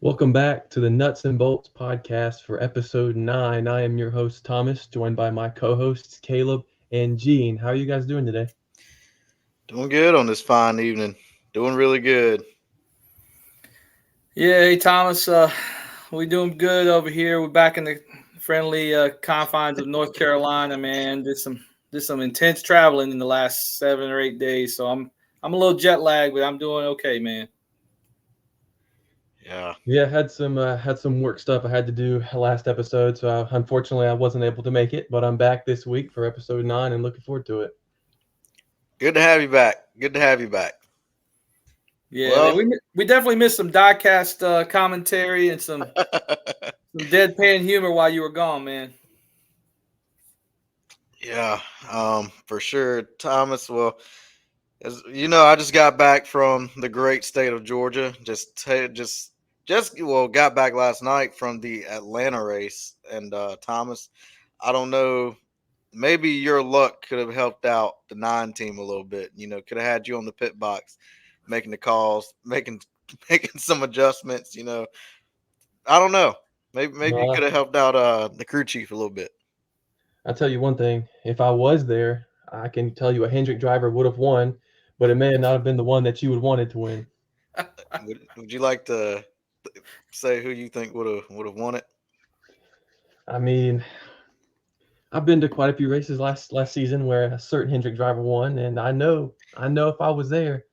Welcome back to the Nuts and Bolts podcast for episode 9. I am your host, Thomas, joined by my co hosts, Caleb and Gene. How are you guys doing today? Doing good on this fine evening. Doing really good. Yeah, hey Thomas, we doing good over here. We're back in the friendly confines of North Carolina, man. Did some intense traveling in the last 7 or 8 days, so I'm a little jet lagged, but I'm doing okay, man. Yeah. Yeah, had some work stuff I had to do last episode, so unfortunately I wasn't able to make it, but I'm back this week for episode 9 and looking forward to it. Good to have you back. Good to have you back. Yeah, man, we definitely missed some diecast commentary and some deadpan humor while you were gone, man. Yeah, for sure, Thomas. Well, as you know, I just got back from the great state of Georgia. Got back last night from the Atlanta race, and Thomas, I don't know. Maybe your luck could have helped out the 9 team a little bit. Could have had you on the pit box, making the calls, making making some adjustments. I don't know. Maybe you No, could have helped out the crew chief a little bit. I'll tell you one thing. If I was there, I can tell you a Hendrick driver would have won, but it may not have been the one that you would wanted to win. Would you like to say who you think would have won it? I mean, I've been to quite a few races last season where a certain Hendrick driver won, and I know if I was there,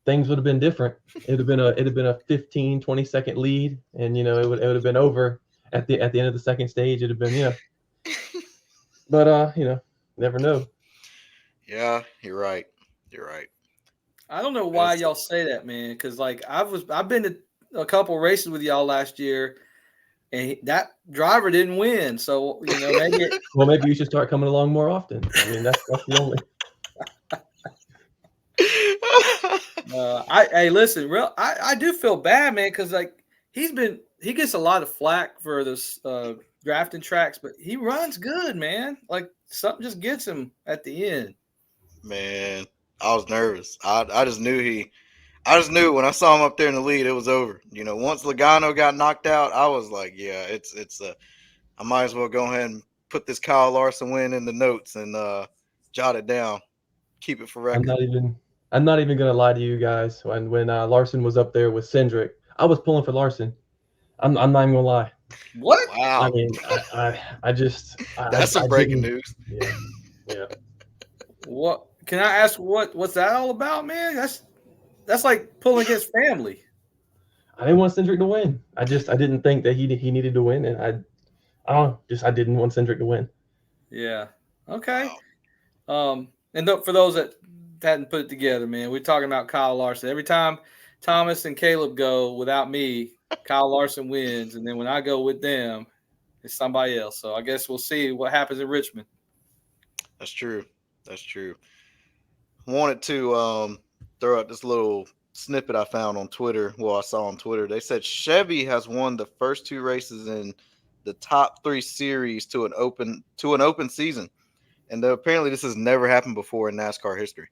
things would have been different. It'd have been a 15, 20-second lead, and it would have been over at the end of the second stage. It'd have been but never know. Yeah, you're right. You're right. I don't know why It's, y'all say that, man, because like I've been to a couple races with y'all last year. And that driver didn't win, so maybe. Well, maybe you should start coming along more often. I mean, that's the only. Hey, listen, I do feel bad, man, because like he gets a lot of flack for this drafting tracks, but he runs good, man. Like something just gets him at the end. Man, I was nervous. I just knew when I saw him up there in the lead, it was over. Once Logano got knocked out, I was like, yeah, I might as well go ahead and put this Kyle Larson win in the notes and jot it down, keep it for I'm record. not even. I'm not even gonna lie to you guys. When Larson was up there with Cindric, I was pulling for Larson. I'm not even gonna lie. What? I Wow, mean, I just that's some I breaking didn't. news. Yeah, yeah. What? Can I ask what's that all about, man? That's like pulling against family. I didn't want Cindric to win. I didn't think that he needed to win, and I didn't want Cindric to win. Yeah. Okay. Wow. For those that hadn't put it together, man, we're talking about Kyle Larson. Every time Thomas and Caleb go without me, Kyle Larson wins, and then when I go with them, it's somebody else. So I guess we'll see what happens in Richmond. That's true. That's true. Wanted to throw out this little snippet I found on Twitter. Well, I saw on Twitter. They said Chevy has won the first 2 races in the top 3 series to an open season, and apparently this has never happened before in NASCAR history.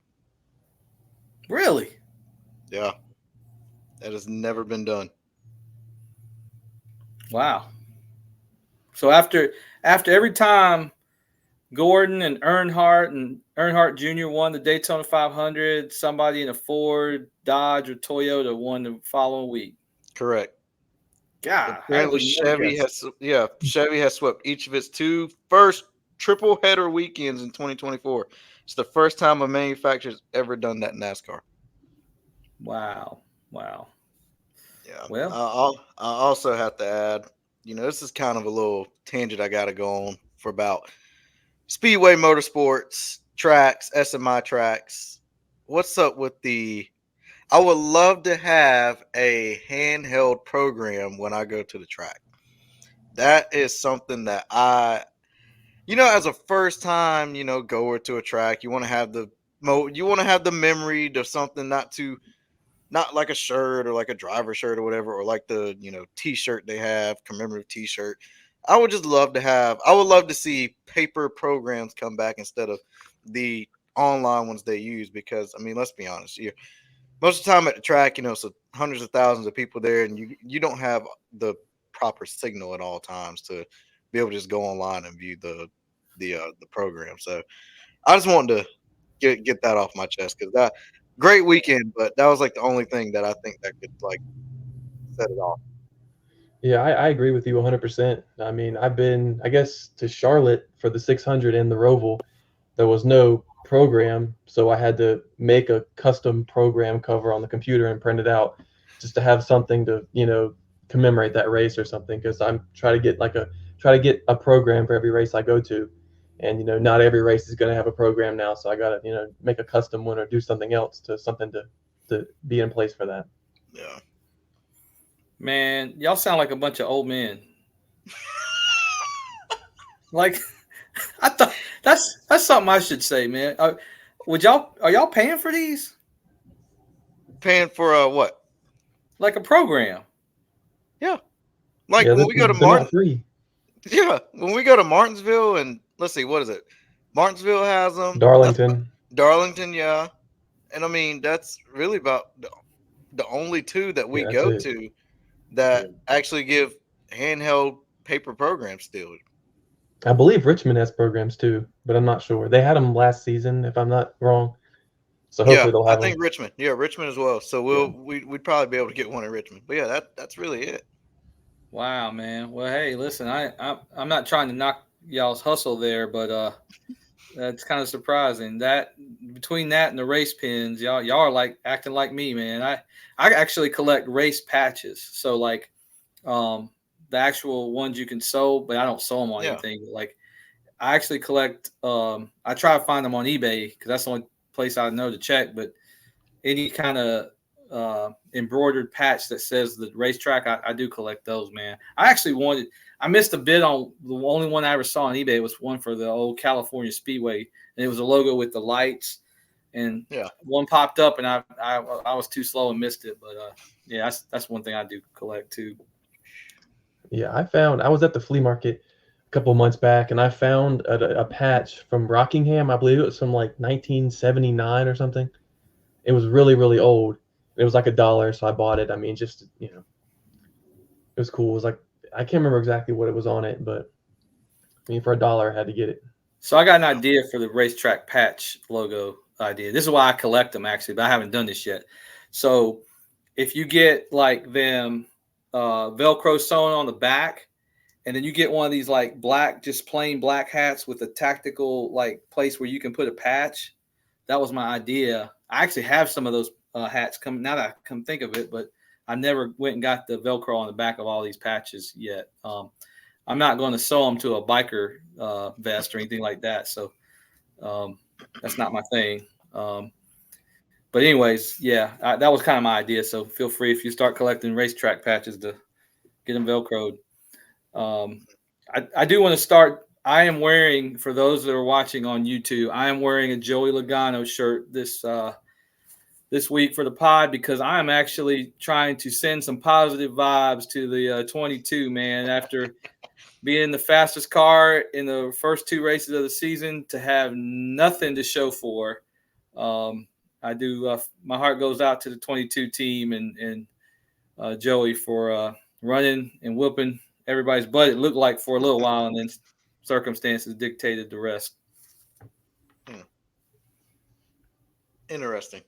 Really? Yeah, that has never been done. Wow. So after every time Gordon and Earnhardt Jr. won the Daytona 500, somebody in a Ford, Dodge, or Toyota won the following week. Correct. God, I Apparently would never guess. Chevy has swept each of its 2 first triple header weekends in 2024. It's the first time a manufacturer's ever done that in NASCAR. Wow. Yeah. Well, I also have to add, this is kind of a little tangent I got to go on for about Speedway Motorsports tracks, SMI tracks. What's up with I would love to have a handheld program when I go to the track. That is something that as a first time, goer to a track, you want to have the memory of something not like a shirt or like a driver shirt or whatever, or like the, t-shirt they have, commemorative t-shirt. I would love to see paper programs come back instead of the online ones they use, because I mean, let's be honest here. most of the time at the track, so hundreds of thousands of people there, and you don't have the proper signal at all times to be able to just go online and view the program. So I just wanted to get that off my chest because that great weekend, but that was like the only thing that I think that could like set it off. Yeah, I agree with you 100%. I mean, I've been, I guess, to Charlotte for the 600 and the Roval. There was no program, so I had to make a custom program cover on the computer and print it out just to have something to, commemorate that race or something. Because I'm trying to get a program for every race I go to, and not every race is going to have a program now. So I got to, make a custom one or do something else to something to be in place for that. Yeah. Man, y'all sound like a bunch of old men. Like, I thought that's something I should say, man. Are y'all paying for these? Paying for what? Like a program? Yeah. Like Yeah, when we go to they're not free. Yeah, when we go to Martinsville, and let's see, what is it? Martinsville has them. Darlington. Darlington, yeah. And I mean, that's really about the only two that we Yeah, that's go it. to that actually give handheld paper programs still. I believe Richmond has programs too, but I'm not sure. They had them last season, if I'm not wrong. So hopefully they'll have I think them. Richmond. Yeah, Richmond as well. So we'd probably be able to get one in Richmond. But yeah, that's really it. Wow, man. Well, hey, listen, I'm not trying to knock y'all's hustle there, but that's kind of surprising. That between that and the race pins, y'all are like acting like me, man. I actually collect race patches. So like the actual ones you can sew, but I don't sew them on anything. Like I actually collect I try to find them on eBay because that's the only place I know to check, but any kind of embroidered patch that says the racetrack, I do collect those, man. I missed a bid on the only one I ever saw on eBay was one for the old California Speedway, and it was a logo with the lights, and one popped up, and I was too slow and missed it, but yeah, that's one thing I do collect too. Yeah, I was at the flea market a couple months back, and I found a patch from Rockingham. I believe it was from like 1979 or something. It was really, really old. It was like $1, so I bought it. I mean, just it was cool. It was like I can't remember exactly what it was on it, but I mean, for $1, I had to get it. So I got an idea for the racetrack patch logo idea. This is why I collect them actually, but I haven't done this yet. So if you get like them Velcro sewn on the back, and then you get one of these like black, just plain black hats with a tactical like place where you can put a patch. That was my idea. I actually have some of those hats come now that I come think of it, but I never went and got the Velcro on the back of all these patches yet. I'm not going to sew them to a biker vest or anything like that. So that's not my thing. But anyways, yeah, that was kind of my idea. So feel free if you start collecting racetrack patches to get them Velcroed. I do want to start. I am wearing, for those that are watching on YouTube, I am wearing a Joey Logano shirt this week for the pod because I am actually trying to send some positive vibes to the 22, man. After being the fastest car in the first two races of the season to have nothing to show for, I do. My heart goes out to the 22 team and Joey for running and whooping everybody's butt. It looked like for a little while, and then circumstances dictated the rest. Interesting.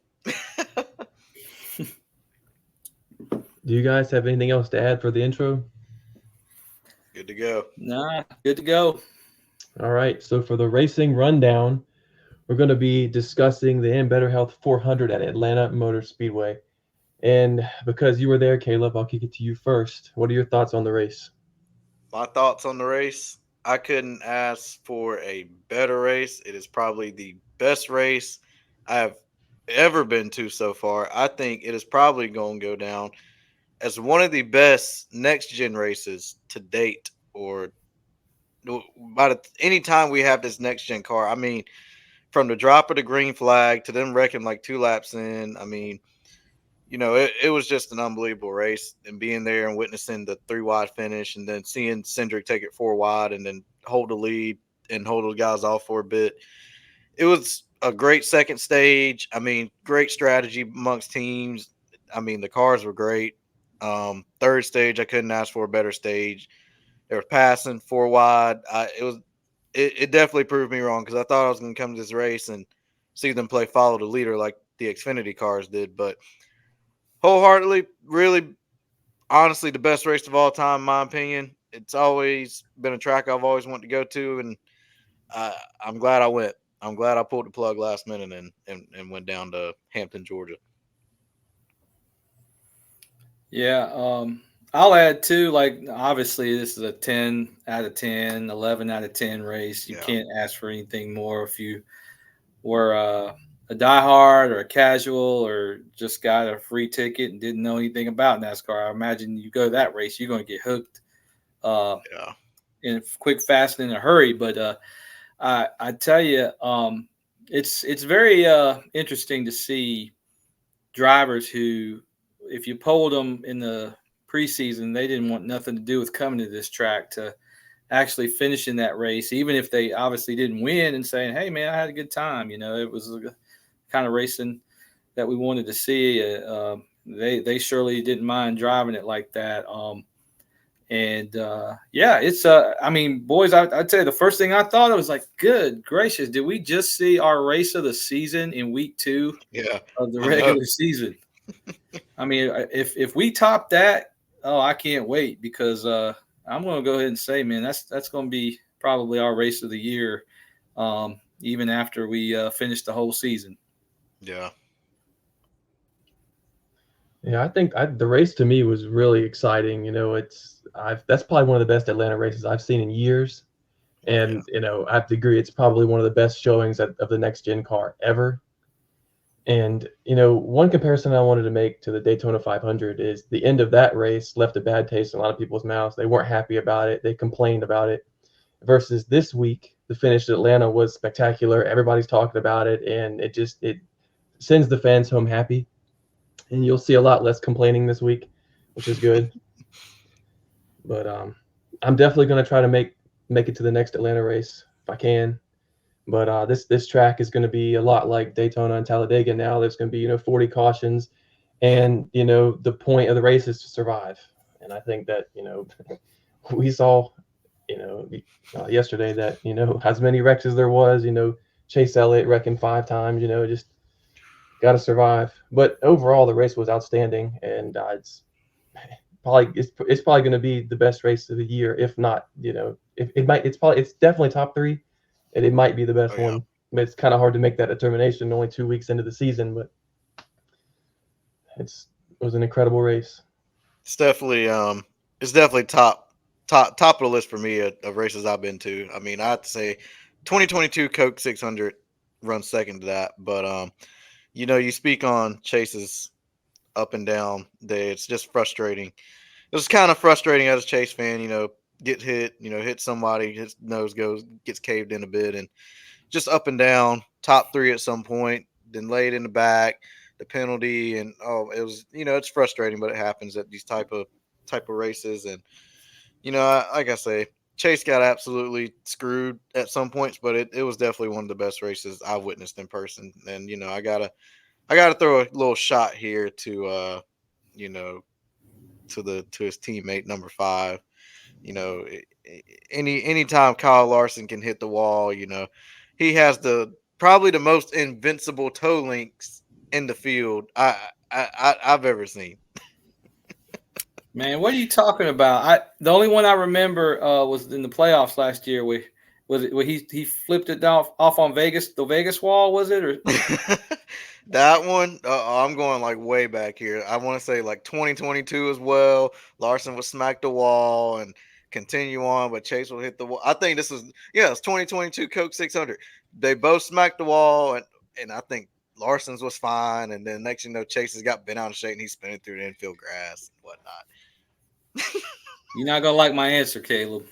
Do you guys have anything else to add for the intro? Good to go. Nah, good to go. All right. So for the racing rundown, we're going to be discussing the In Better Health 400 at Atlanta Motor Speedway. And because you were there, Kaleb, I'll kick it to you first. What are your thoughts on the race? My thoughts on the race, I couldn't ask for a better race. It is probably the best race I have ever been to so far. I think it is probably going to go down as one of the best next-gen races to date, or by any time we have this next-gen car. I mean, from the drop of the green flag to them wrecking like 2 laps in, I mean, it was just an unbelievable race, and being there and witnessing the 3 wide finish and then seeing Cindric take it 4 wide and then hold the lead and hold the guys off for a bit. it was a great second stage. I mean, great strategy amongst teams. I mean, the cars were great. Third stage, I couldn't ask for a better stage. They were passing 4 wide. It definitely proved me wrong because I thought I was going to come to this race and see them play follow the leader like the Xfinity cars did. But wholeheartedly, really, honestly, the best race of all time, in my opinion. It's always been a track I've always wanted to go to, and I'm glad I went. I'm glad I pulled the plug last minute and went down to Hampton, Georgia. Yeah, I'll add too, like, obviously this is a 10 out of 10, 11 out of 10 race. You can't ask for anything more if you were a diehard or a casual or just got a free ticket and didn't know anything about NASCAR. I imagine you go to that race, you're going to get hooked in quick, fast, and in a hurry. But I tell you, it's very interesting to see drivers who, if you polled them in the preseason, they didn't want nothing to do with coming to this track, to actually finishing that race, even if they obviously didn't win, and saying, hey man, I had a good time. It was the kind of racing that we wanted to see. They surely didn't mind driving it like that. It's I mean, boys, I'd say the first thing I thought, I was like, good gracious, did we just see our race of the season in week 2 of the regular season? I mean, if we top that, I can't wait, because I'm going to go ahead and say, man, that's going to be probably our race of the year, even after we finish the whole season. Yeah. Yeah, I think the race to me was really exciting. That's probably one of the best Atlanta races I've seen in years, and I have to agree, it's probably one of the best showings of the next gen car ever. And one comparison I wanted to make to the Daytona 500 is the end of that race left a bad taste in a lot of people's mouths. They weren't happy about it. They complained about it. Versus this week, the finish at Atlanta was spectacular. Everybody's talking about it, and it sends the fans home happy. And you'll see a lot less complaining this week, which is good. But I'm definitely going to try to make it to the next Atlanta race if I can. But this track is going to be a lot like Daytona and Talladega now. There's going to be 40 cautions, and the point of the race is to survive. And I think that we saw yesterday that as many wrecks as there was, Chase Elliott wrecking 5 times, just got to survive. But overall, the race was outstanding, and it's probably going to be the best race of the year, if not, it's definitely top 3. And it might be the best one. But it's kind of hard to make that determination only 2 weeks into the season, but it was an incredible race. It's definitely top of the list for me of races I've been to. I mean, I have to say 2022 Coke 600 runs second to that. But you speak on Chase's up and down day. It's just frustrating. It was kind of frustrating as a Chase fan, get hit, hit somebody, his nose gets caved in a bit, and just up and down, top 3 at some point, then laid in the back, the penalty, and it was, it's frustrating, but it happens at these type of races. And like I say, Chase got absolutely screwed at some points, but it was definitely one of the best races I've witnessed in person. And I gotta throw a little shot here to to his teammate number 5. Anytime Kyle Larson can hit the wall, he has probably the most invincible toe links in the field I've ever seen. Man, what are you talking about? The only one I remember was in the playoffs last year. Where he flipped it off on Vegas, the Vegas wall, was it? Or that one, I'm going like way back here. I want to say like 2022 as well. Larson would smack the wall and continue on, but Chase will hit the wall. I think it's 2022 Coke 600. They both smacked the wall, and I think Larson's was fine. And then next Chase has got bent out of shape and he's spinning through the infield grass and whatnot. You're not gonna like my answer, Kaleb.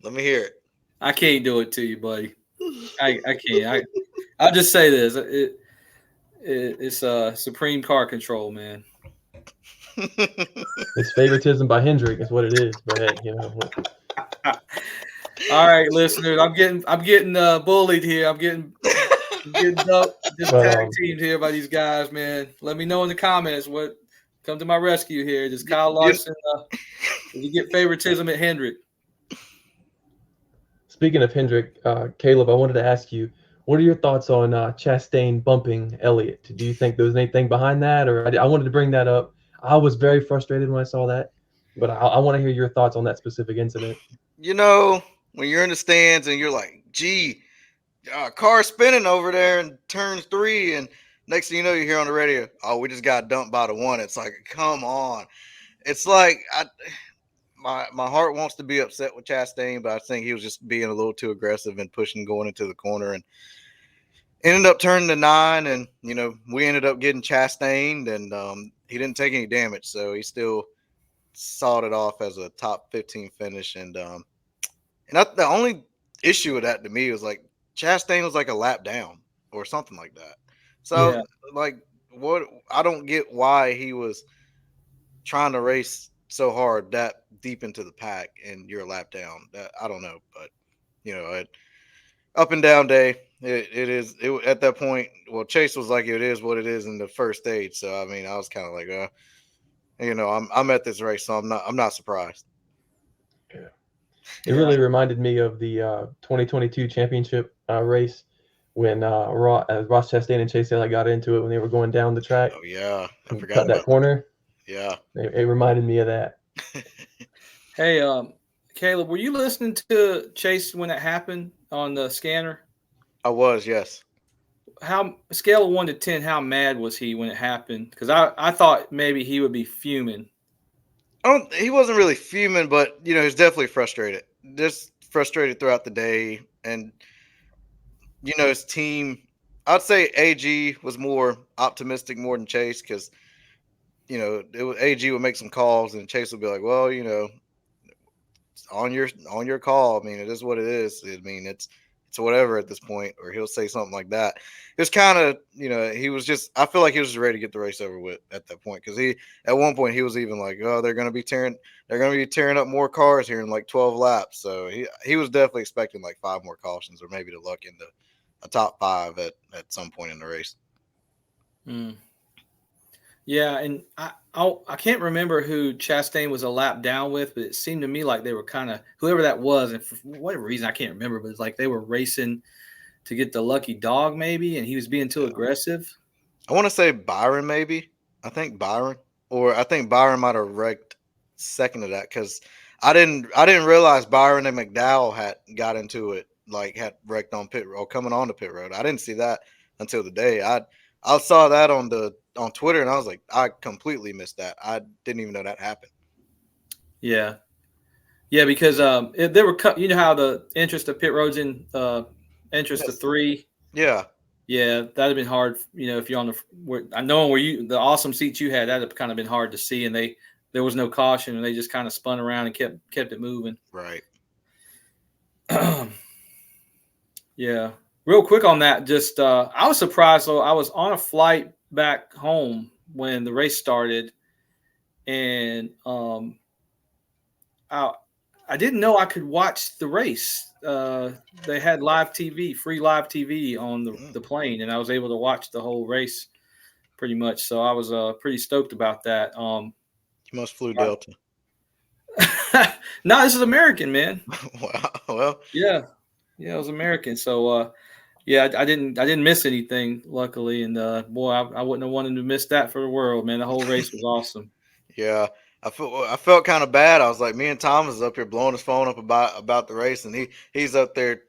Let me hear it. I can't do it to you, buddy. I can't. I'll just say this: it's supreme car control, man. It's favoritism by Hendrick is what it is. But hey, All right, listeners, I'm getting bullied here. I'm getting just tag Well, teamed here by these guys, man. Let me know in the comments what come to my rescue here. Does Kyle You- Larson does he get favoritism at Hendrick? speaking of Hendrick, Kaleb, I wanted to ask you, what are your thoughts on Chastain bumping Elliott? Do you think there was anything behind that, or I wanted to bring that up? I was very frustrated when I saw that, but I want to hear your thoughts on that specific incident. You know, when you're in the stands and you're like, gee, car spinning over there in turn 3, and next thing you know, you hear on the radio, oh, we just got dumped by the 1. It's like, come on. It's like my heart wants to be upset with Chastain, but I think he was just being a little too aggressive and pushing going into the corner, and ended up turning to 9, and we ended up getting Chastained, and he didn't take any damage, so he still sawed it off as a top 15 finish, and the only issue with that to me was like Chastain was like a lap down or something like that. So Yeah. like, what, I don't get why he was trying to race so hard that deep into the pack and you're a lap down. That, I don't know, but up and down day. It is at that point. Well, Chase was like, it is what it is in the first stage. So I mean, I was kind of like, I'm at this race, so I'm not surprised. Yeah. It really reminded me of the 2022 championship race when Ross Chastain and Chase Elliott got into it when they were going down the track. Oh yeah, I and forgot cut about that corner. That. Yeah. It reminded me of that. Hey, Kaleb, were you listening to Chase when it happened on the scanner? I was, yes. How scale of 1 to 10? How mad was he when it happened? Because I thought maybe he would be fuming. He wasn't really fuming, but he's definitely frustrated. Just frustrated throughout the day, and his team. I'd say AG was more optimistic more than Chase, because AG would make some calls and Chase would be like, well, on your call. I mean, it is what it is. I mean, it's whatever at this point, or he'll say something like that. It's kind of, he was just, I feel like he was just ready to get the race over with at that point, because at one point he was even like, oh, they're going to be tearing up more cars here in like 12 laps. So he was definitely expecting like 5 more cautions, or maybe to luck into a top 5 at some point in the race. Yeah, and I can't remember who Chastain was a lap down with, but it seemed to me like they were kind of, whoever that was, and for whatever reason I can't remember, but it's like they were racing to get the lucky dog maybe, and he was being too aggressive. I want to say Byron, maybe. I think Byron might have wrecked second of that, because I didn't realize Byron and McDowell had got into it, like had wrecked on pit road, coming on the pit road. I didn't see that until the day. I saw that on Twitter, and I was like, I completely missed that. I didn't even know that happened. Yeah, because they were, you know how the entrance to pit roads in entrance to 3. Yeah, that'd have been hard. If you're on I know where the awesome seats you had, that'd have kind of been hard to see, and there was no caution, and they just kind of spun around and kept it moving. Right. Yeah. Real quick on that, just I was surprised. So I was on a flight back home when the race started, and I didn't know I could watch the race. They had free live TV on the plane, and I was able to watch the whole race pretty much. So I was pretty stoked about that. You must flew Delta. No, this is American, man. Wow. Well. Yeah, it was American. So yeah, I didn't miss anything, luckily, and boy, I wouldn't have wanted to miss that for the world, man. The whole race was awesome. Yeah, I felt kind of bad. I was like, me and Thomas is up here blowing his phone up about the race, and he's up there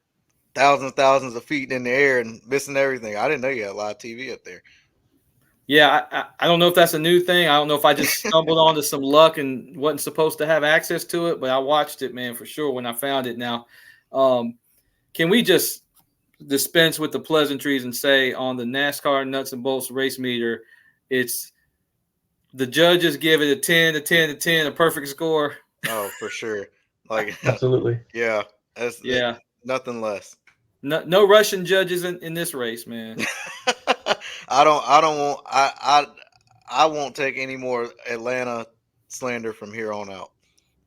thousands of feet in the air and missing everything. I didn't know you had live TV up there. Yeah, I don't know if that's a new thing. I don't know if I just stumbled onto some luck and wasn't supposed to have access to it, but I watched it, man, for sure when I found it. Now, can we just dispense with the pleasantries and say on the NASCAR Nuts and Bolts race meter, it's the judges give it a 10, a 10, a 10, a perfect score? Oh, for sure. Like, absolutely. Yeah. That's nothing less. No Russian judges in this race, man. I won't take any more Atlanta slander from here on out.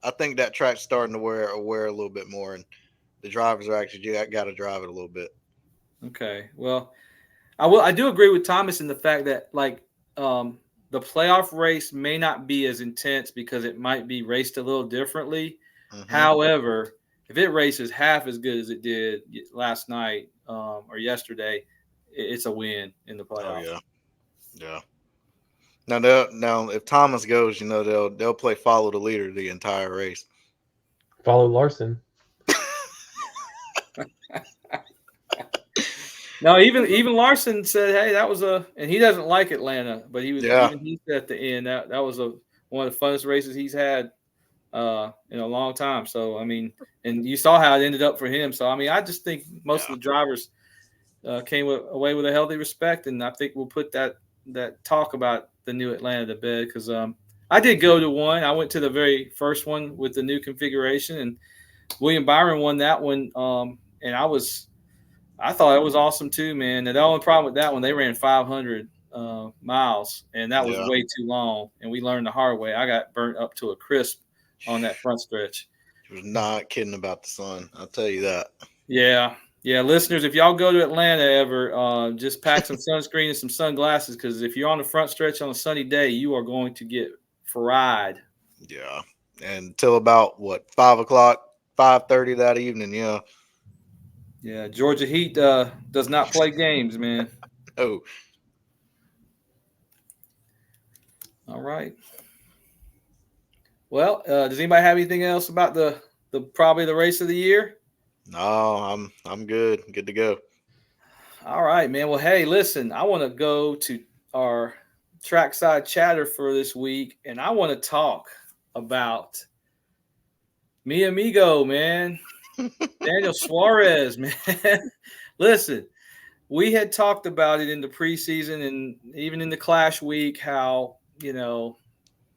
I think that track's starting to wear a little bit more, and the drivers are actually got to drive it a little bit. Okay. Well, I do agree with Thomas in the fact that the playoff race may not be as intense because it might be raced a little differently. Mhm. However, if it races half as good as it did last night or yesterday, it's a win in the playoffs. Oh yeah. Now if Thomas goes, they'll play follow the leader the entire race. Follow Larson. No, even Larson said, "Hey, that was and he doesn't like Atlanta, but he said at the end that was one of the funnest races he's had in a long time." So I mean, and you saw how it ended up for him. So I mean, I just think most of the drivers came away with a healthy respect, and I think we'll put that talk about the new Atlanta to bed because I did go to one. I went to the very first one with the new configuration, and William Byron won that one, and I thought it was awesome too, man. And the only problem with that one, they ran 500 miles, and that was way too long. And we learned the hard way. I got burnt up to a crisp on that front stretch. He was not kidding about the sun. I'll tell you that. Yeah. Listeners, if y'all go to Atlanta ever, just pack some sunscreen and some sunglasses because if you're on the front stretch on a sunny day, you are going to get fried. Yeah. And until about 5 o'clock, 5:30 that evening. Yeah. Yeah, Georgia Heat does not play games, man. Oh. All right. Well, does anybody have anything else about the probably the race of the year? No, I'm good. Good to go. All right, man. Well, hey, listen, I want to go to our trackside chatter for this week, and I want to talk about mi amigo, man. Daniel Suarez, man. Listen, we had talked about it in the preseason and even in the Clash week how,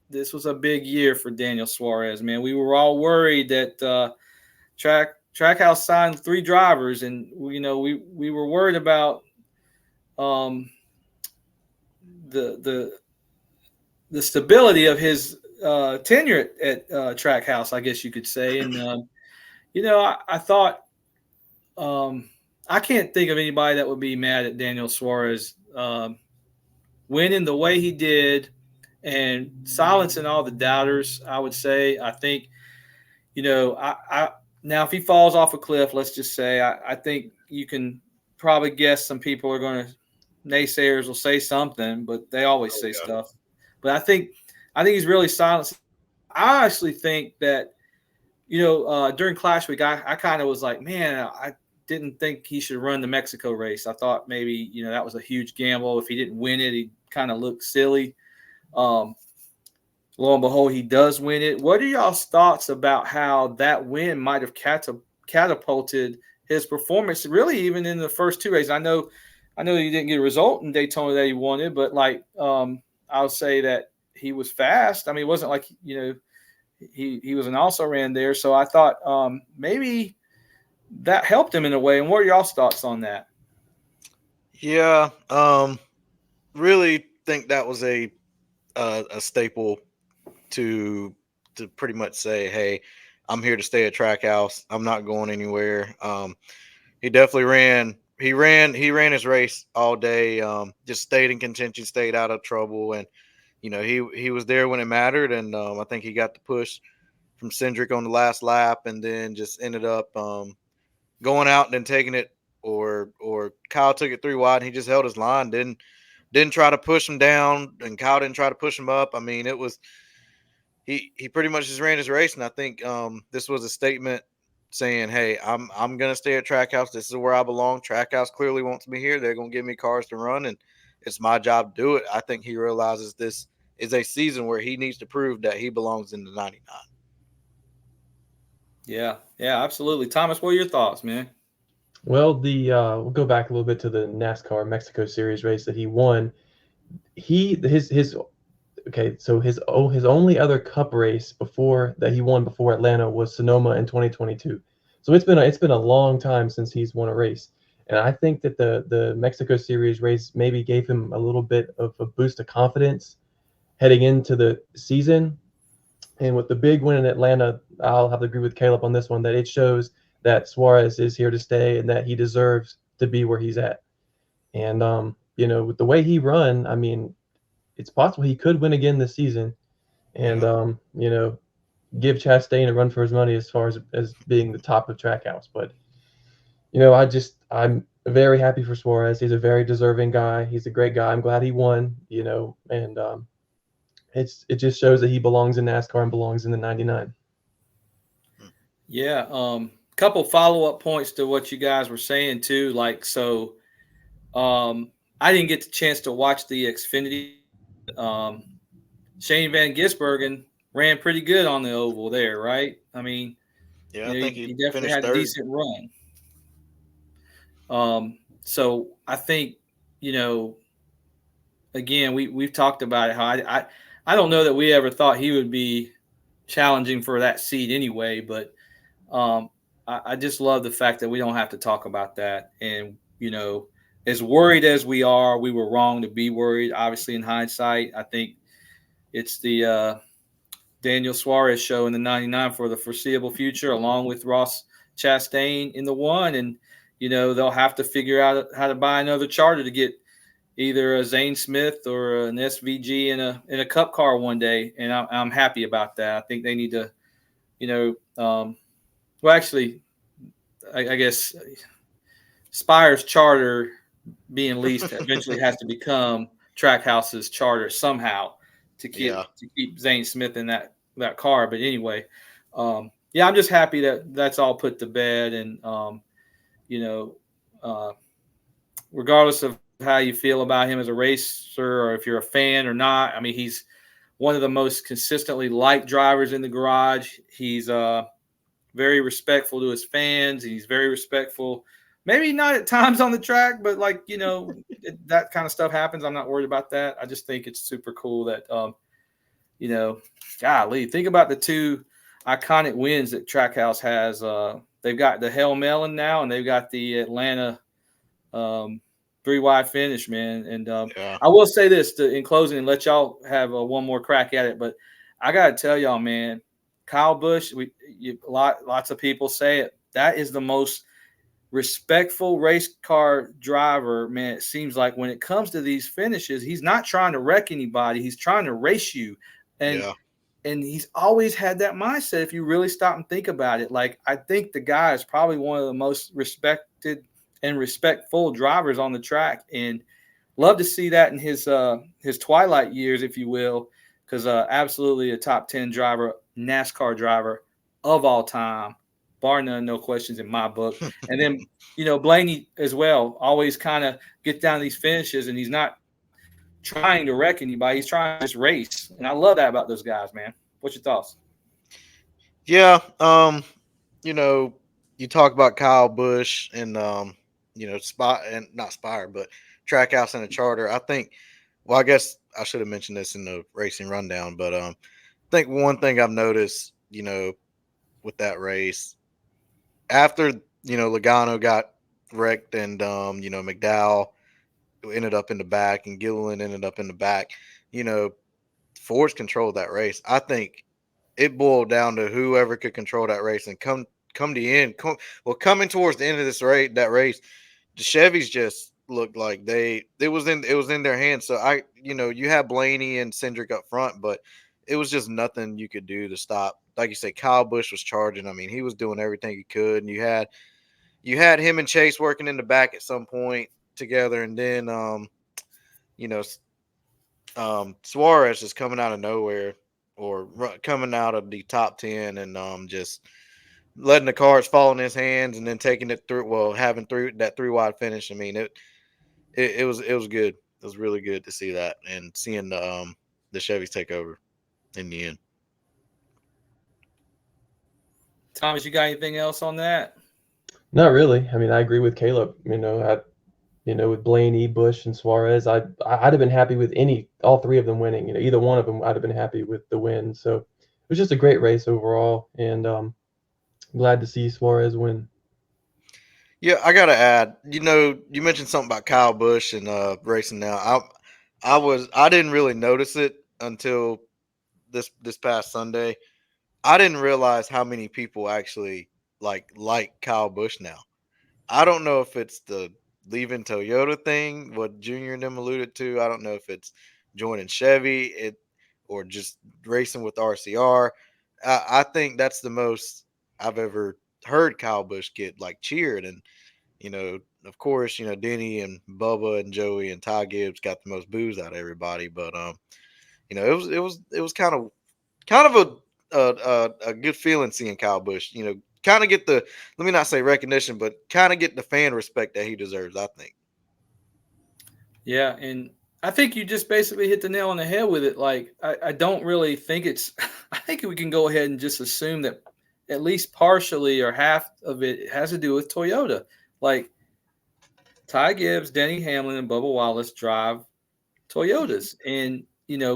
this was a big year for Daniel Suarez, man. We were all worried that Trackhouse signed 3 drivers, and we were worried about the stability of his tenure at Trackhouse, I guess you could say. And I thought I can't think of anybody that would be mad at Daniel Suarez winning the way he did and silencing all the doubters. I would say, I think, now if he falls off a cliff, let's just say, I think you can probably guess some people are going to, naysayers will say something, but they always say stuff. But I think he's really silenced. I actually think that, during Clash Week, I kind of was like, man, I didn't think he should run the Mexico race. I thought maybe, that was a huge gamble. If he didn't win it, he kind of looked silly. Lo and behold, he does win it. What are y'all's thoughts about how that win might have catapulted his performance, really, even in the first 2 races? I know he didn't get a result in Daytona that he wanted, but I'll say that he was fast. I mean, it wasn't like, he was an also ran there. So I thought maybe that helped him in a way. And what are y'all's thoughts on that? Yeah. Really think that was a staple to pretty much say, hey, I'm here to stay at Trackhouse. I'm not going anywhere. He definitely ran his race all day. Just stayed in contention, stayed out of trouble. And, he was there when it mattered. And I think he got the push from Cindric on the last lap and then just ended up going out and then taking it, or Kyle took it 3 wide and he just held his line. Didn't try to push him down, and Kyle didn't try to push him up. I mean, it was he pretty much just ran his race, and I think this was a statement saying, "Hey, I'm gonna stay at Trackhouse. This is where I belong. Trackhouse clearly wants me here. They're gonna give me cars to run, and it's my job to do it." I think he realizes this is a season where he needs to prove that he belongs in the 99. Yeah, absolutely. Thomas, what are your thoughts, man? Well, we'll go back a little bit to the NASCAR Mexico Series race that he won. His only other Cup race that he won before Atlanta was Sonoma in 2022. So it's been a long time since he's won a race, and I think that the Mexico Series race maybe gave him a little bit of a boost of confidence heading into the season. And with the big win in Atlanta, I'll have to agree with Kaleb on this one, that it shows that Suarez is here to stay and that he deserves to be where he's at. And with the way he run, I mean, it's possible he could win again this season. And give Chastain a run for his money as far as being the top of Trackhouse. But I'm very happy for Suarez. He's a very deserving guy. He's a great guy. I'm glad he won. And it just shows that he belongs in NASCAR and belongs in the 99. Yeah. Couple follow-up points to what you guys were saying too. Like, so I didn't get the chance to watch the Xfinity. Shane Van Gisbergen ran pretty good on the oval there, right? I mean, yeah, I think he definitely had a third. decent run. So I think, again, we've talked about it, how I don't know that we ever thought he would be challenging for that seat anyway, but I just love the fact that we don't have to talk about that. And, as worried as we are, we were wrong to be worried. Obviously, in hindsight, I think it's the Daniel Suarez show in the 99 for the foreseeable future, along with Ross Chastain in the 1. And, they'll have to figure out how to buy another charter to get either a Zane Smith or an SVG in a cup car one day. And I'm happy about that. I think they need to, actually, I guess Spire's charter being leased eventually has to become Trackhouse's charter somehow to keep Zane Smith in that car. But anyway, I'm just happy that that's all put to bed. And, regardless of how you feel about him as a racer or if you're a fan or not, I mean, he's one of the most consistently liked drivers in the garage. He's very respectful to his fans. He's very respectful. Maybe not at times on the track, but that kind of stuff happens. I'm not worried about that. I just think it's super cool that, golly, think about the two iconic wins that Trackhouse has. They've got the Hell Melon now, and they've got the Atlanta 3-wide finish, man. And I will say this in closing and let y'all have one more crack at it. But I got to tell y'all, man, Kyle Busch, lots of people say it. That is the most respectful race car driver, man. It seems like when it comes to these finishes, he's not trying to wreck anybody. He's trying to race you. And he's always had that mindset. If you really stop and think about it, I think the guy is probably one of the most respected and respectful drivers on the track, and love to see that in his twilight years, if you will, because absolutely a top 10 NASCAR driver of all time. Bar none, no questions in my book. And then, Blaney as well, always kind of gets down these finishes, and he's not trying to wreck anybody. He's trying to just race. And I love that about those guys, man. What's your thoughts? Yeah. You talk about Kyle Busch and, not Spire, but Trackhouse and a charter. I think, I guess I should have mentioned this in the racing rundown, but I think one thing I've noticed, with that race, after Logano got wrecked and McDowell ended up in the back and Gilliland ended up in the back, Ford's controlled that race. I think it boiled down to whoever could control that race and come the end. Coming towards the end of that race, the Chevys just looked like it was in their hands. So you had Blaney and Cindric up front, but it was just nothing you could do to stop. Like you said, Kyle Busch was charging. I mean, he was doing everything he could, and you had him and Chase working in the back at some point together, and then Suarez is coming out of nowhere or coming out of the top 10 and just letting the cards fall in his hands and then taking it through. Well, having that 3-wide finish. I mean, it was good. It was really good to see that and seeing the Chevys take over in the end. Thomas, you got anything else on that? Not really. I mean, I agree with Kaleb. With Blaney, Busch, and Suarez, I'd have been happy with all three of them winning. Either one of them, I'd have been happy with the win. So it was just a great race overall, and glad to see Suarez win. Yeah, I gotta add. You mentioned something about Kyle Busch and racing now. I didn't really notice it until this past Sunday. I didn't realize how many people actually like Kyle Busch now. I don't know if it's the leaving Toyota thing, what Junior and them alluded to. I don't know if it's joining Chevy, or just racing with RCR. I think that's the most I've ever heard Kyle Busch get like cheered, and of course, Denny and Bubba and Joey and Ty Gibbs got the most boos out of everybody, but it was kind of a good feeling seeing Kyle Busch, kind of get the, let me not say recognition, but kind of get the fan respect that he deserves, I think. Yeah, and I think you just basically hit the nail on the head with it. Like, I don't really think it's – I think we can go ahead and just assume that at least partially or half of it has to do with Toyota. Like, Ty Gibbs, Denny Hamlin, and Bubba Wallace drive Toyotas. And,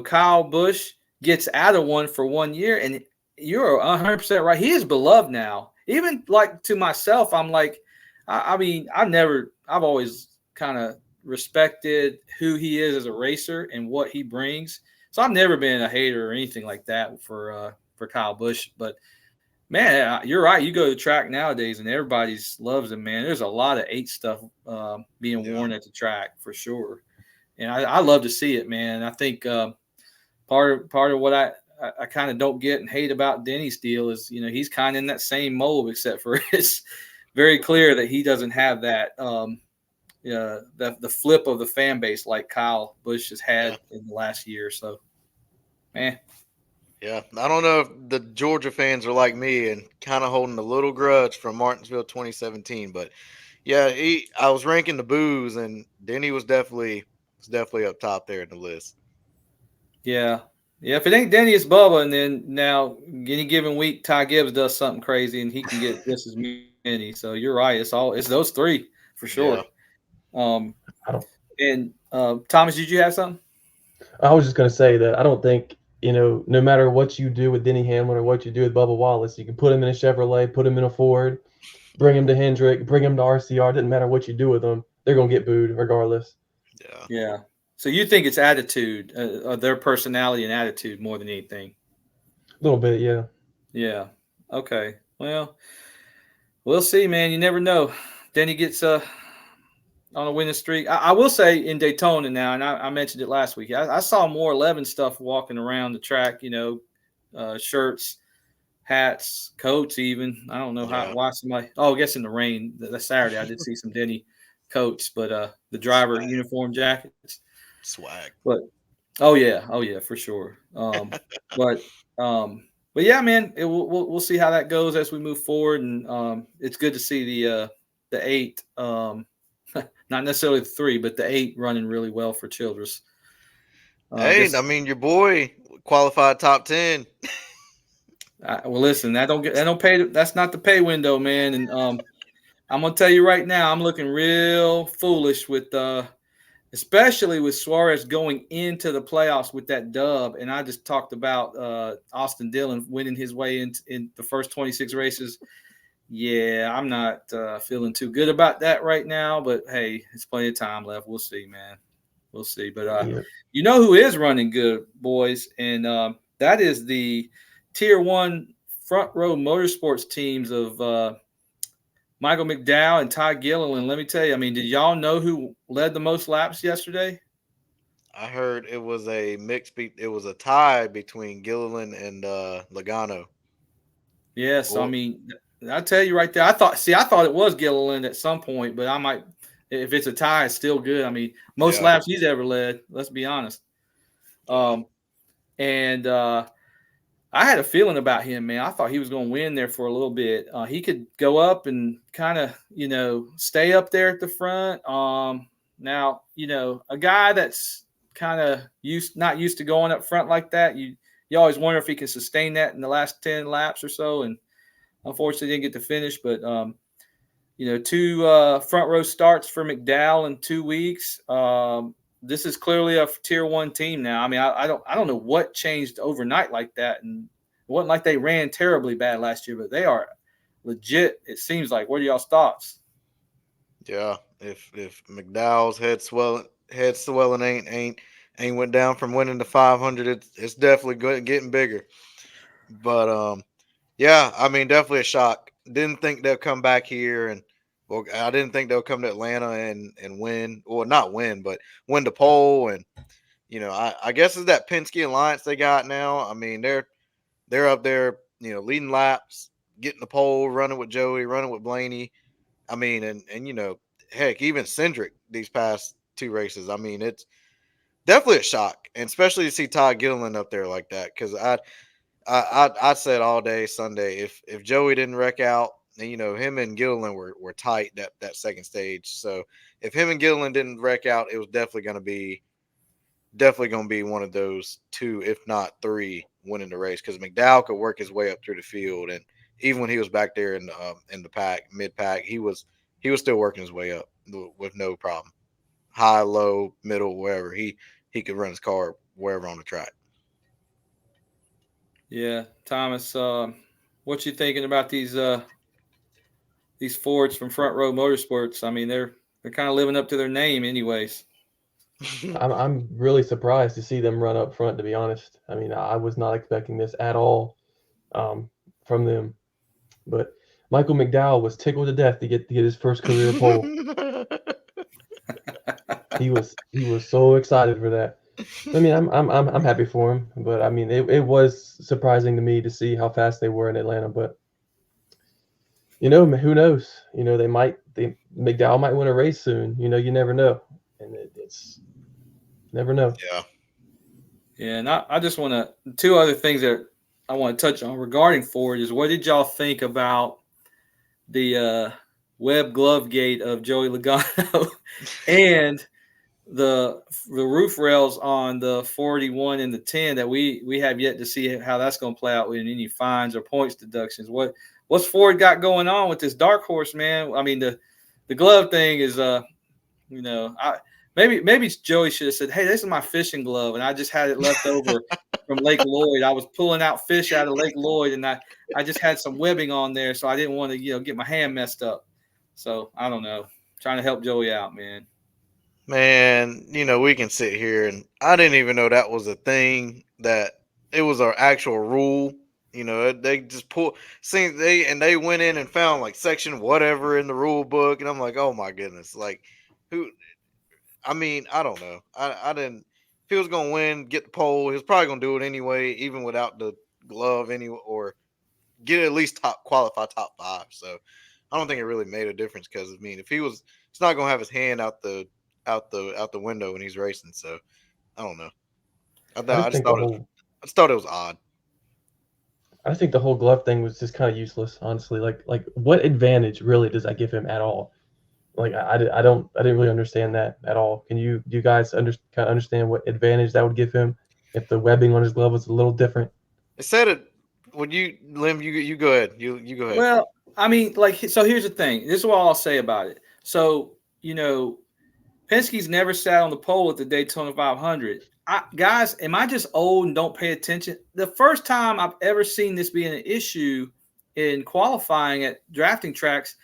Kyle Busch gets out of one for 1 year, and you're 100% right. He is beloved now. Even, like, to myself, I'm like – I mean, I've always kind of – respected who he is as a racer and what he brings. So I've never been a hater or anything like that for Kyle Busch. But man, you're right. You go to the track nowadays and everybody loves him, man. There's a lot of 8 stuff being worn at the track for sure. And I love to see it, man. I think part of what I kind of don't get and hate about Denny's deal is, he's kind of in that same mold, except for it's very clear that he doesn't have that the flip of the fan base like Kyle Busch has had in the last year or so. Man. Yeah, I don't know if the Georgia fans are like me and kind of holding a little grudge from Martinsville 2017, but yeah, I was ranking the boos, and Denny was definitely up top there in the list. Yeah. Yeah, if it ain't Denny, it's Bubba, and then now any given week Ty Gibbs does something crazy and he can get just as many. So you're right. It's those 3 for sure. Yeah. And Thomas, did you have something? I was just going to say that I don't think, no matter what you do with Denny Hamlin or what you do with Bubba Wallace, you can put him in a Chevrolet, put him in a Ford, bring him to Hendrick, bring him to RCR. Doesn't matter what you do with them. They're going to get booed regardless. Yeah. Yeah. So you think it's attitude, their personality and attitude more than anything? A little bit, yeah. Yeah. Okay. Well, we'll see, man. You never know. Denny gets on a winning streak. I will say in Daytona now, and I mentioned it last week, I saw more 11 stuff walking around the track, shirts, hats, coats even. I don't know why somebody – I guess in the rain. That Saturday I did see some Denny coats, but the driver uniform jackets. Swag. But oh yeah, for sure. But yeah, man, we'll see how that goes as we move forward, and it's good to see the 8, not necessarily the 3, but the 8 running really well for Childress. I mean, your boy qualified top 10. Well, listen, that don't pay. That's not the pay window, man. And I'm gonna tell you right now, I'm looking real foolish with especially with Suarez going into the playoffs with that dub. And I just talked about Austin Dillon winning his way in the first 26 races. Yeah, I'm not feeling too good about that right now. But, hey, it's plenty of time left. We'll see, man. We'll see. But you know who is running good, boys, and that is the Tier 1 front row motorsports teams of Michael McDowell and Ty Gilliland. Let me tell you, I mean, did y'all know who led the most laps yesterday? I heard it was a it was a tie between Gilliland and Logano. Yes, I mean, I'll tell you right there. I thought it was Gilliland at some point, but I might, if it's a tie, it's still good. I mean, most laps he's ever led, let's be honest. I had a feeling about him, man. I thought he was going to win there for a little bit. He could go up and kind of, stay up there at the front. Now, a guy that's kind of not used to going up front like that, you always wonder if he can sustain that in the last 10 laps or so. And unfortunately didn't get to finish, but 2 front row starts for McDowell in 2 weeks. This is clearly a Tier 1 team now. I mean, I don't know what changed overnight like that, and it wasn't like they ran terribly bad last year, but they are legit. It seems like. What are y'all's thoughts? Yeah, if McDowell's head swelling ain't went down from winning to 500, it's definitely getting bigger. But yeah, I mean, definitely a shock. didn't think they'll come back here, and well, I didn't think they'll come to Atlanta and win, or not win, but win the pole. And I guess it's that Penske alliance they got now. I mean, they're up there, leading laps, getting the pole, running with Joey, running with Blaney. I mean, and heck, even Cindric these past two races. I mean, it's definitely a shock, and especially to see Todd Gilliland up there like that. Because I said all day Sunday, if Joey didn't wreck out, and him and Gilliland were tight that second stage. So if him and Gilliland didn't wreck out, it was definitely going to be one of those two, if not three, winning the race. Because McDowell could work his way up through the field, and even when he was back there in the pack, mid pack, he was still working his way up with no problem. High, low, middle, wherever he could run his car wherever on the track. Yeah, Thomas, what you thinking about these Fords from Front Row Motorsports? I mean, they're kind of living up to their name, anyways. I'm really surprised to see them run up front. To be honest, I mean, I was not expecting this at all from them. But Michael McDowell was tickled to death to get his first career pole. He was so excited for that. I mean, I'm happy for him, but I mean, it was surprising to me to see how fast they were in Atlanta. But who knows? McDowell might win a race soon. You never know, and it's never know. Yeah. Yeah, and I just want to, two other things that I want to touch on regarding Ford is, what did y'all think about the Webb glove gate of Joey Logano and the roof rails on the 41 and the 10 that we have yet to see how that's going to play out with any fines or points deductions? What's Ford got going on with this dark horse, man? I mean, the glove thing is maybe Joey should have said, "Hey, this is my fishing glove, and I just had it left over from Lake Lloyd. I was pulling out fish out of Lake Lloyd, and I just had some webbing on there, so I didn't want to get my hand messed up." So I don't know, trying to help Joey out, man. Man, we can sit here, and I didn't even know that was a thing, that it was an actual rule. They just they went in and found like section whatever in the rule book, and I'm like, oh my goodness, like who? I mean, I don't know. I didn't. If he was gonna win, get the pole, he was probably gonna do it anyway, even without the glove anyway, or get at least qualify top 5. So I don't think it really made a difference, because I mean, if he's not gonna have his hand out the window when he's racing. So I don't know. I just thought it was odd. I think the whole glove thing was just kind of useless, honestly. Like what advantage really does that give him at all? Like I didn't really understand that at all. Do you guys kind of understand what advantage that would give him if the webbing on his glove was a little different? It said it. Would you, Lim? You go ahead. You go ahead. Well, I mean, so here's the thing. This is what I'll say about it. So Penske's never sat on the pole at the Daytona 500. Guys, am I just old and don't pay attention? The first time I've ever seen this being an issue in qualifying at drafting tracks,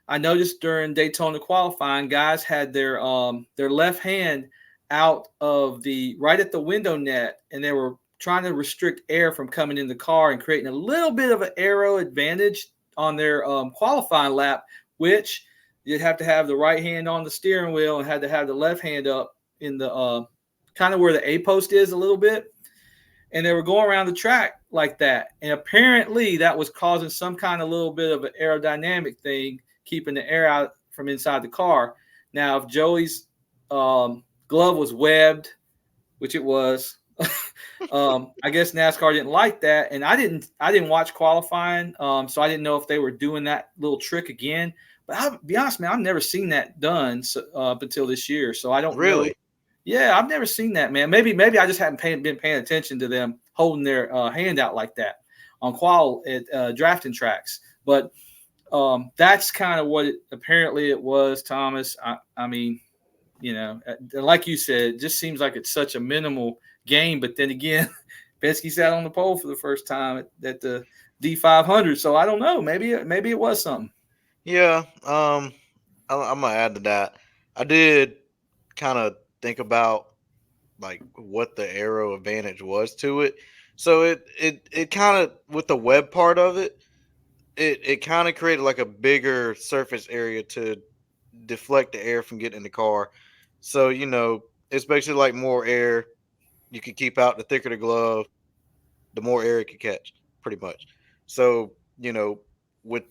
I noticed during Daytona qualifying, guys had their left hand out of right at the window net, and they were trying to restrict air from coming in the car and creating a little bit of an aero advantage on their qualifying lap, which you'd have to have the right hand on the steering wheel and had to have the left hand up in the kind of where the A post is a little bit. And they were going around the track like that. And apparently that was causing some kind of little bit of an aerodynamic thing, keeping the air out from inside the car. Now, if Joey's glove was webbed, which it was, I guess NASCAR didn't like that. And I didn't watch qualifying, so I didn't know if they were doing that little trick again. But I'll be honest, man, I've never seen that done up until this year. So I don't really know. Yeah, I've never seen that, man. Maybe I just haven't been paying attention to them holding their hand out like that on drafting tracks. But that's kind of what apparently it was, Thomas. I mean, like you said, it just seems like it's such a minimal game. But then again, Penske sat on the pole for the first time at the D500. So I don't know. Maybe it was something. Yeah. I'm gonna add to that. I did kind of think about like what the aero advantage was to it. So it kind of, with the web part of it, it kind of created like a bigger surface area to deflect the air from getting in the car. So, it's basically like more air you could keep out. The thicker the glove, the more air it could catch, pretty much. So, with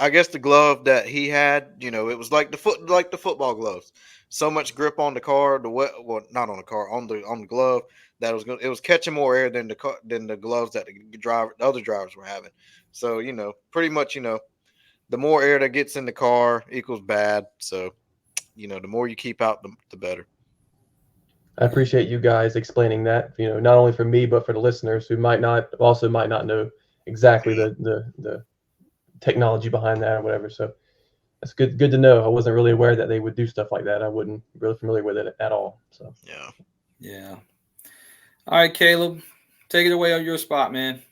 I guess the glove that he had, it was like the football gloves. So much grip on the car, well, not on the car, on the glove that it was catching more air than the gloves that the other drivers were having. So, pretty much, the more air that gets in the car equals bad. So, the more you keep out, the better. I appreciate you guys explaining that, not only for me, but for the listeners who might not know exactly the technology behind that or whatever. So that's good to know. I wasn't really aware that they would do stuff like that. I wasn't really familiar with it at all. So Yeah. All right, Kaleb, take it away on your spot, man.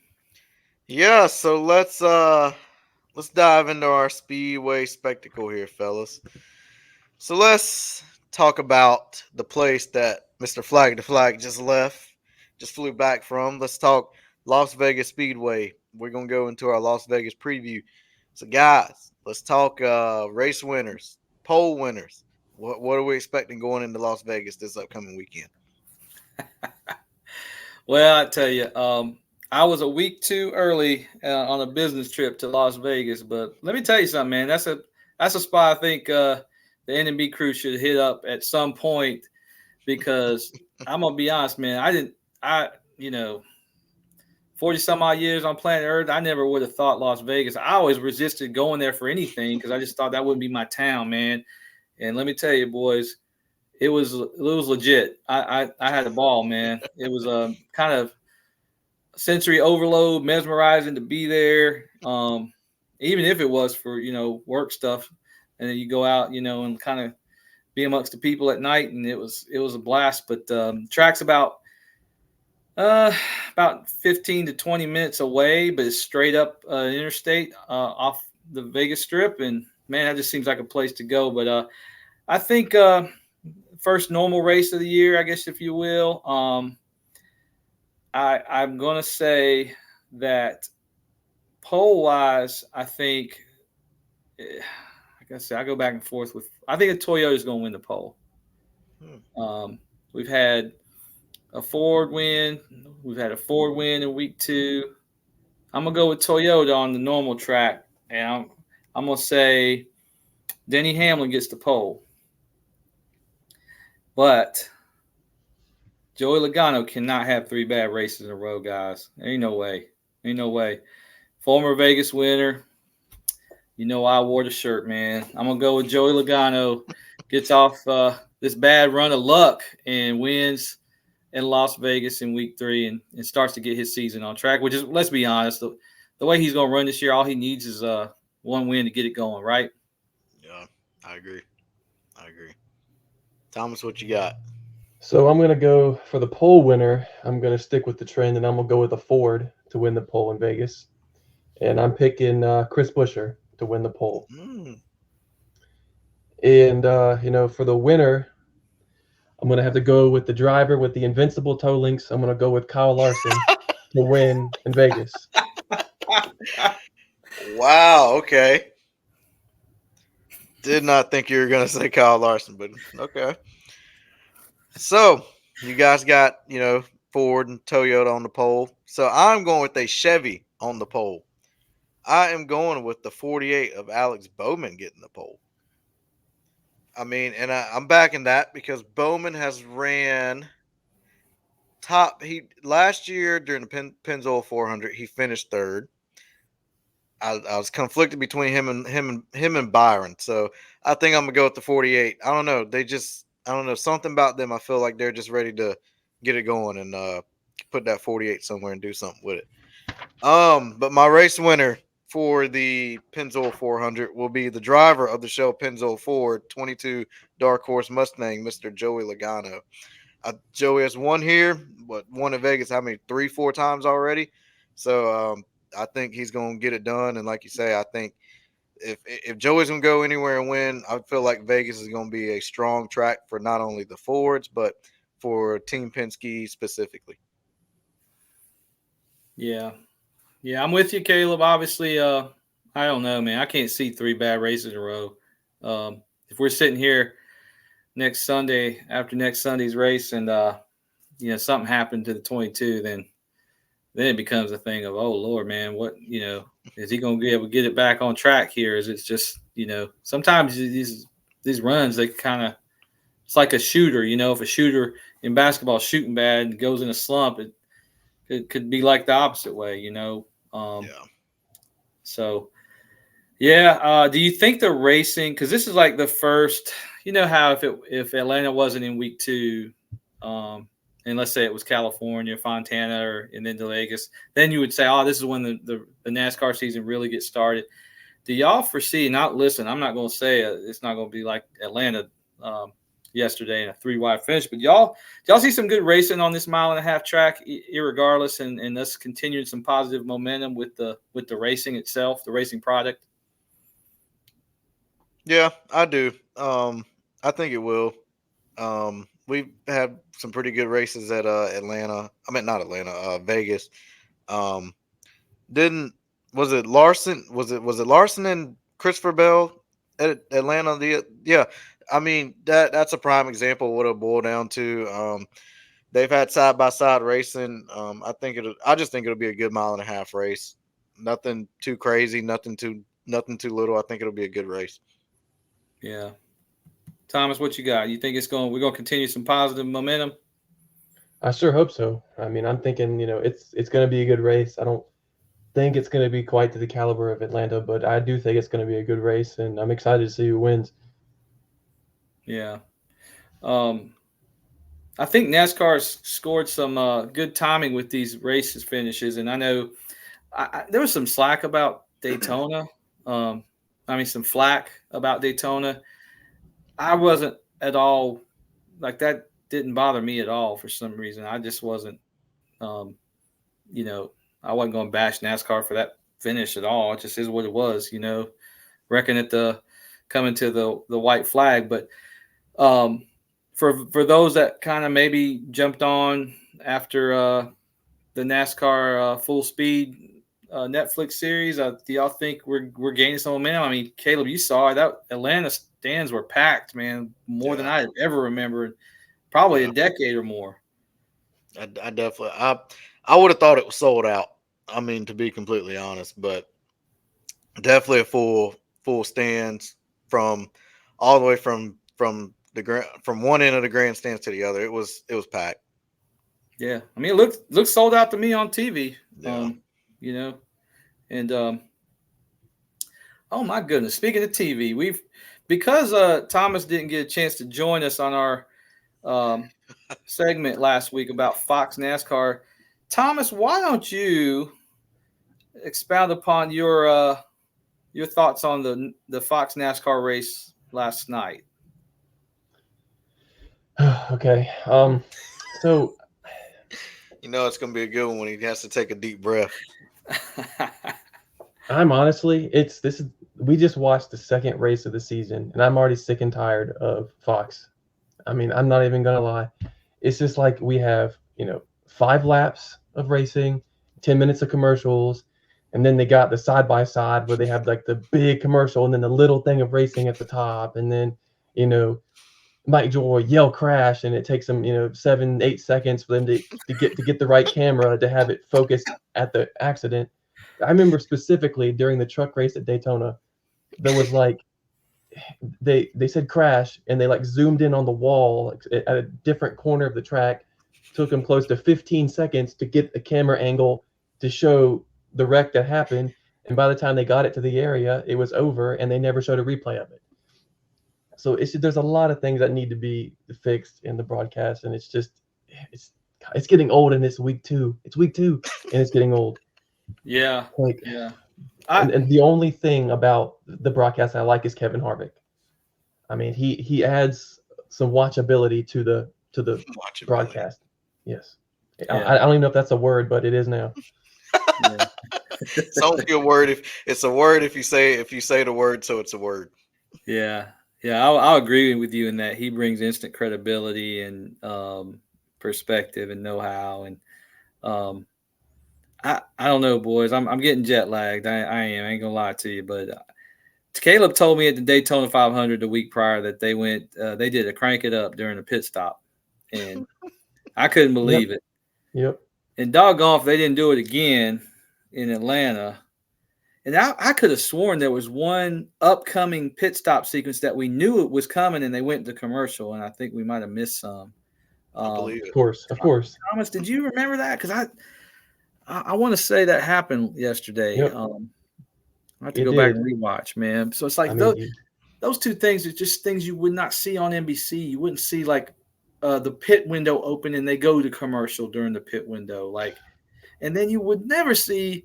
Yeah, so let's dive into our speedway spectacle here, fellas. So let's talk about the place that Mr. Flag the Flag just flew back from. Let's talk Las Vegas Speedway. We're gonna go into our Las Vegas preview. So guys, let's talk race winners, pole winners. What are we expecting going into Las Vegas this upcoming weekend? Well, I tell you, I was a week too early on a business trip to Las Vegas, but let me tell you something, man. That's a spot I think the N&B Crew should hit up at some point, because I'm gonna be honest, man. I 40 some odd years on planet Earth, I never would have thought Las Vegas. I always resisted going there for anything because I just thought that wouldn't be my town, man. And let me tell you, boys, it was legit. I had a ball, man. It was a kind of sensory overload, mesmerizing to be there. Even if it was for work stuff, and then you go out, and kind of be amongst the people at night, and it was a blast. But track's about 15 to 20 minutes away, but it's straight up interstate off the Vegas Strip, and man, that just seems like a place to go. But I think first normal race of the year, I guess, if you will. I'm gonna say that pole wise, I think, like I said, I go back and forth with. I think a Toyota is going to win the pole. We've had a Ford win. We've had a Ford win in week 2. I'm gonna go with Toyota on the normal track, and I'm gonna say Denny Hamlin gets the pole, but Joey Logano cannot have 3 bad races in a row, guys. Ain't no way. Former Vegas winner. I wore the shirt, man. I'm going to go with Joey Logano. Gets off this bad run of luck and wins in Las Vegas in week 3 and starts to get his season on track, which is, let's be honest, the way he's going to run this year, all he needs is one win to get it going, right? Yeah, I agree. Thomas, what you got? So I'm going to go for the pole winner. I'm going to stick with the trend, and I'm going to go with the Ford to win the pole in Vegas. And I'm picking Chris Buescher to win the pole. And, for the winner, I'm going to have to go with the driver with the invincible toe links. I'm going to go with Kyle Larson to win in Vegas. Wow, okay. Did not think you were going to say Kyle Larson, but okay. So, you guys got, Ford and Toyota on the pole. So, I'm going with a Chevy on the pole. I am going with the 48 of Alex Bowman getting the pole. I mean, and I'm backing that because Bowman has ran last year during the Pennzoil 400, he finished 3rd. I was conflicted between him and Byron. So I think I'm gonna go with the 48. I don't know. I don't know, something about them. I feel like they're just ready to get it going and put that 48 somewhere and do something with it. But my race winner for the Pennzoil 400 will be the driver of the show Pennzoil Ford 22 Dark Horse Mustang, Mr. Joey Logano. Joey has won here, won in Vegas, 3-4 times already. So I think he's going to get it done. And like you say, I think if Joey's going to go anywhere and win, I feel like Vegas is going to be a strong track for not only the Fords, but for Team Penske specifically. Yeah, I'm with you, Kaleb. Obviously, I I don't know, man. I can't see 3 bad races in a row. If we're sitting here next Sunday after next Sunday's race, and something happened to the 22, then it becomes a thing of, oh Lord, man, what is he going to be able to get it back on track here? Is it just sometimes these runs, they kind of, it's like a shooter. If a shooter in basketball is shooting bad and goes in a slump, it could be like the opposite way. So. Yeah. Do you think the racing, because this is like the first, how if Atlanta wasn't in week 2, and let's say it was California, Fontana, and then Vegas, then you would say, oh, this is when the NASCAR season really gets started. Do y'all foresee, I'm not going to say it's not going to be like Atlanta yesterday in a 3-wide finish, but y'all see some good racing on this 1.5-mile track, irregardless, and us continuing some positive momentum with the racing itself, the racing product? Yeah, I do. I think it will. We've had some pretty good races at Atlanta. I mean, not Atlanta, Vegas. Was it Larson? Was it Larson and Christopher Bell at Atlanta? Yeah. I mean, that's a prime example of what it'll boil down to. They've had side by side racing. I just think it'll be a good 1.5-mile race. Nothing too crazy, nothing too little. I think it'll be a good race. Yeah. Thomas, what you got? You think we're going to continue some positive momentum? I sure hope so. I mean, I'm thinking, it's going to be a good race. I don't think it's going to be quite to the caliber of Atlanta, but I do think it's going to be a good race, and I'm excited to see who wins. Yeah. I think NASCAR's scored some good timing with these races finishes, and I know there was some slack about Daytona. Some flack about Daytona. I wasn't at all like that. Didn't bother me at all for some reason. I just wasn't, I wasn't going to bash NASCAR for that finish at all. It just is what it was, reckon at coming to the white flag. But for those that kind of maybe jumped on after the NASCAR Full Speed Netflix series, do y'all think we're gaining some momentum? I mean, Kaleb, you saw that Atlanta stands were packed, man, more than I ever remembered, probably a decade or more. I definitely, I would have thought it was sold out. I mean, to be completely honest, but definitely a full stands from all the way from one end of the grandstands to the other. It was packed. Yeah, I mean, it looked sold out to me on TV. Yeah. And oh my goodness, speaking of TV, because Thomas didn't get a chance to join us on our segment last week about Fox NASCAR. Thomas, why don't you expound upon your thoughts on the Fox NASCAR race last night? Okay. So it's going to be a good one when he has to take a deep breath. I'm honestly, we just watched the second race of the season, and I'm already sick and tired of Fox. I mean, I'm not even gonna lie. It's just like we have, 5 laps of racing, 10 minutes of commercials, and then they got the side by side where they have like the big commercial and then the little thing of racing at the top, and then Mike Joy yell crash, and it takes them 7-8 seconds for them to get the right camera to have it focused at the accident. I remember specifically during the truck race at Daytona, there was like they said crash, and they like zoomed in on the wall at a different corner of the track. Took them close to 15 seconds to get the camera angle to show the wreck that happened, and by the time they got it to the area, it was over, and they never showed a replay of it. So there's a lot of things that need to be fixed in the broadcast, and it's getting old, and it's week 2. It's week 2, and it's getting old. Yeah. And the only thing about the broadcast I like is Kevin Harvick. I mean, he adds some watchability to the broadcast. Yes. Yeah. I don't even know if that's a word, but it is now. Yeah. It's only a word if it's a word if you say the word, so it's a word. Yeah. I'll agree with you in that he brings instant credibility and perspective and know-how, and I don't know, boys. I'm getting jet lagged. I ain't gonna lie to you, but Kaleb told me at the Daytona 500 the week prior that they did a crank it up during the pit stop, and I couldn't believe it. Yep. And doggone if they didn't do it again in Atlanta. And I could have sworn there was one upcoming pit stop sequence that we knew it was coming, and they went to commercial, and I think we might have missed some. I believe it. Of course. Thomas, did you remember that? Because I want to say that happened yesterday. Yep. I have to go back and rewatch, man. So it's like those two things are just things you would not see on NBC. You wouldn't see like the pit window open and they go to commercial during the pit window, like, and then you would never see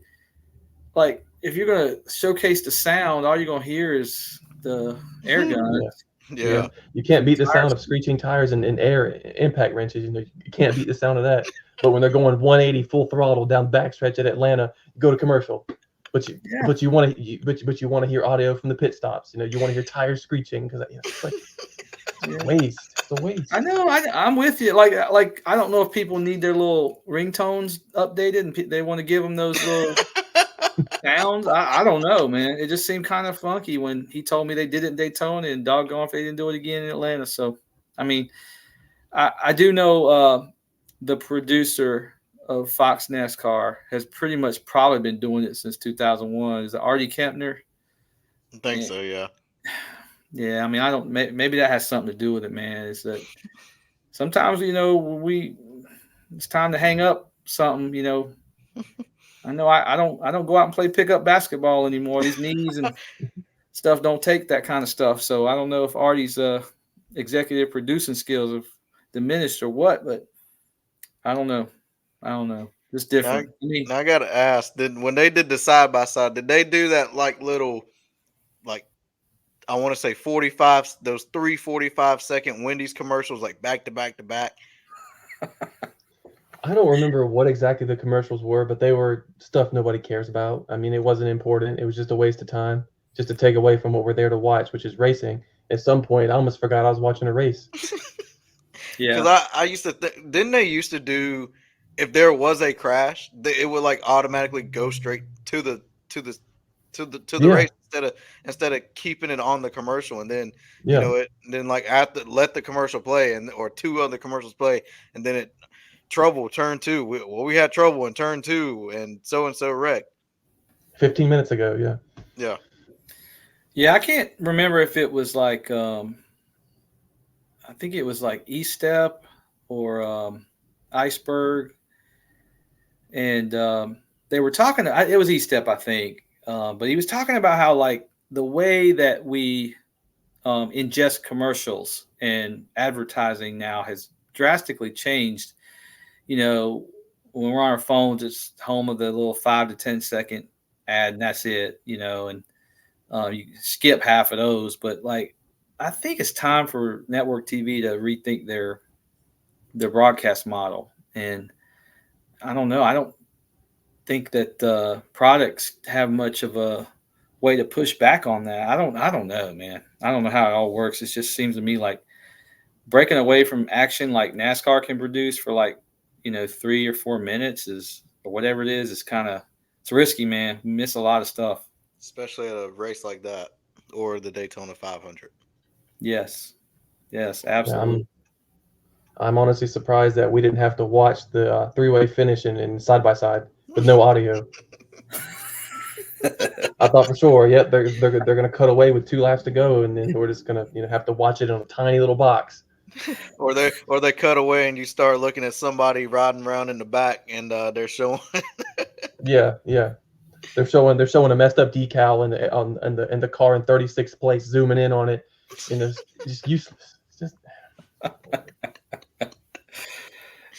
like if you're gonna showcase the sound, all you're gonna hear is the air guns. Yeah. You can't beat the sound of screeching tires and air impact wrenches. You can't beat the sound of that. But when they're going 180 full throttle down backstretch at Atlanta, go to commercial. But you want to hear audio from the pit stops. You want to hear tires screeching because it's like waste. It's a waste. I know. I'm with you. Like I don't know if people need their little ringtones updated and they want to give them those little sounds. I don't know, man. It just seemed kind of funky when he told me they did it in Daytona, and doggone if they didn't do it again in Atlanta. So, I mean, I do know the producer of Fox NASCAR has pretty much probably been doing it since 2001. Is it Artie Kempner? I think so, yeah. Yeah, I mean, maybe that has something to do with it, man. Is that sometimes, it's time to hang up something, I know I don't go out and play pickup basketball anymore. These knees and stuff don't take that kind of stuff. So I don't know if Artie's executive producing skills have diminished or what, but I don't know. It's different. Now I gotta ask, when they did the side by side, did they do that like little, like I want to say 45, those 3 45-second Wendy's commercials, like back to back to back? I don't remember what exactly the commercials were, but they were stuff nobody cares about. I mean, it wasn't important. It was just a waste of time, just to take away from what we're there to watch, which is racing. At some point, I almost forgot I was watching a race. Yeah, because I used to didn't they used to do, if there was a crash, it would like automatically go straight to the race instead of keeping it on the commercial, and then then like let the commercial play or 2 other commercials play, and then trouble turn 2. We had trouble in turn 2, and so wrecked 15 minutes ago. Yeah. I can't remember if it was like I think it was like E-Step or Iceberg, and they were talking. It was E-Step, I think, but he was talking about how like the way that we ingest commercials and advertising now has drastically changed. When we're on our phones, it's home of the little 5 to 10 second ad, and that's it. And you skip half of those, but like I think it's time for network TV to rethink their broadcast model. And I don't know. I don't think that products have much of a way to push back on that. I don't know, man. I don't know how it all works. It just seems to me like breaking away from action like NASCAR can produce for like, 3 or 4 minutes or whatever it is, it's risky, man. We miss a lot of stuff. Especially at a race like that or the Daytona 500. Yes, absolutely. I'm honestly surprised that we didn't have to watch the 3-way finish in side by side with no audio. I thought for sure, they're gonna cut away with 2 laps to go, and then we're just gonna have to watch it in a tiny little box. Or they cut away and you start looking at somebody riding around in the back, and they're showing. Yeah. They're showing a messed up decal in the car in 36th place, zooming in on it. It's just useless. It's just...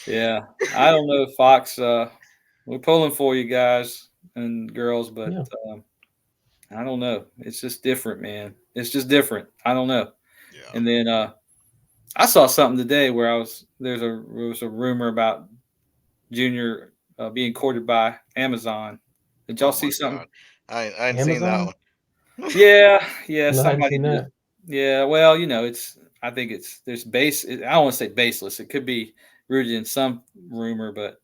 Yeah, I don't know, Fox. We're pulling for you guys and girls, but I don't know. It's just different, man. It's just different. I don't know. Yeah. And then I saw something today where there was a rumor about Junior being courted by Amazon. Did y'all see something? God. I hadn't seen that one. Yeah. No, Somebody seen that. Yeah, well, I think there's I don't want to say baseless. It could be rooted in some rumor, but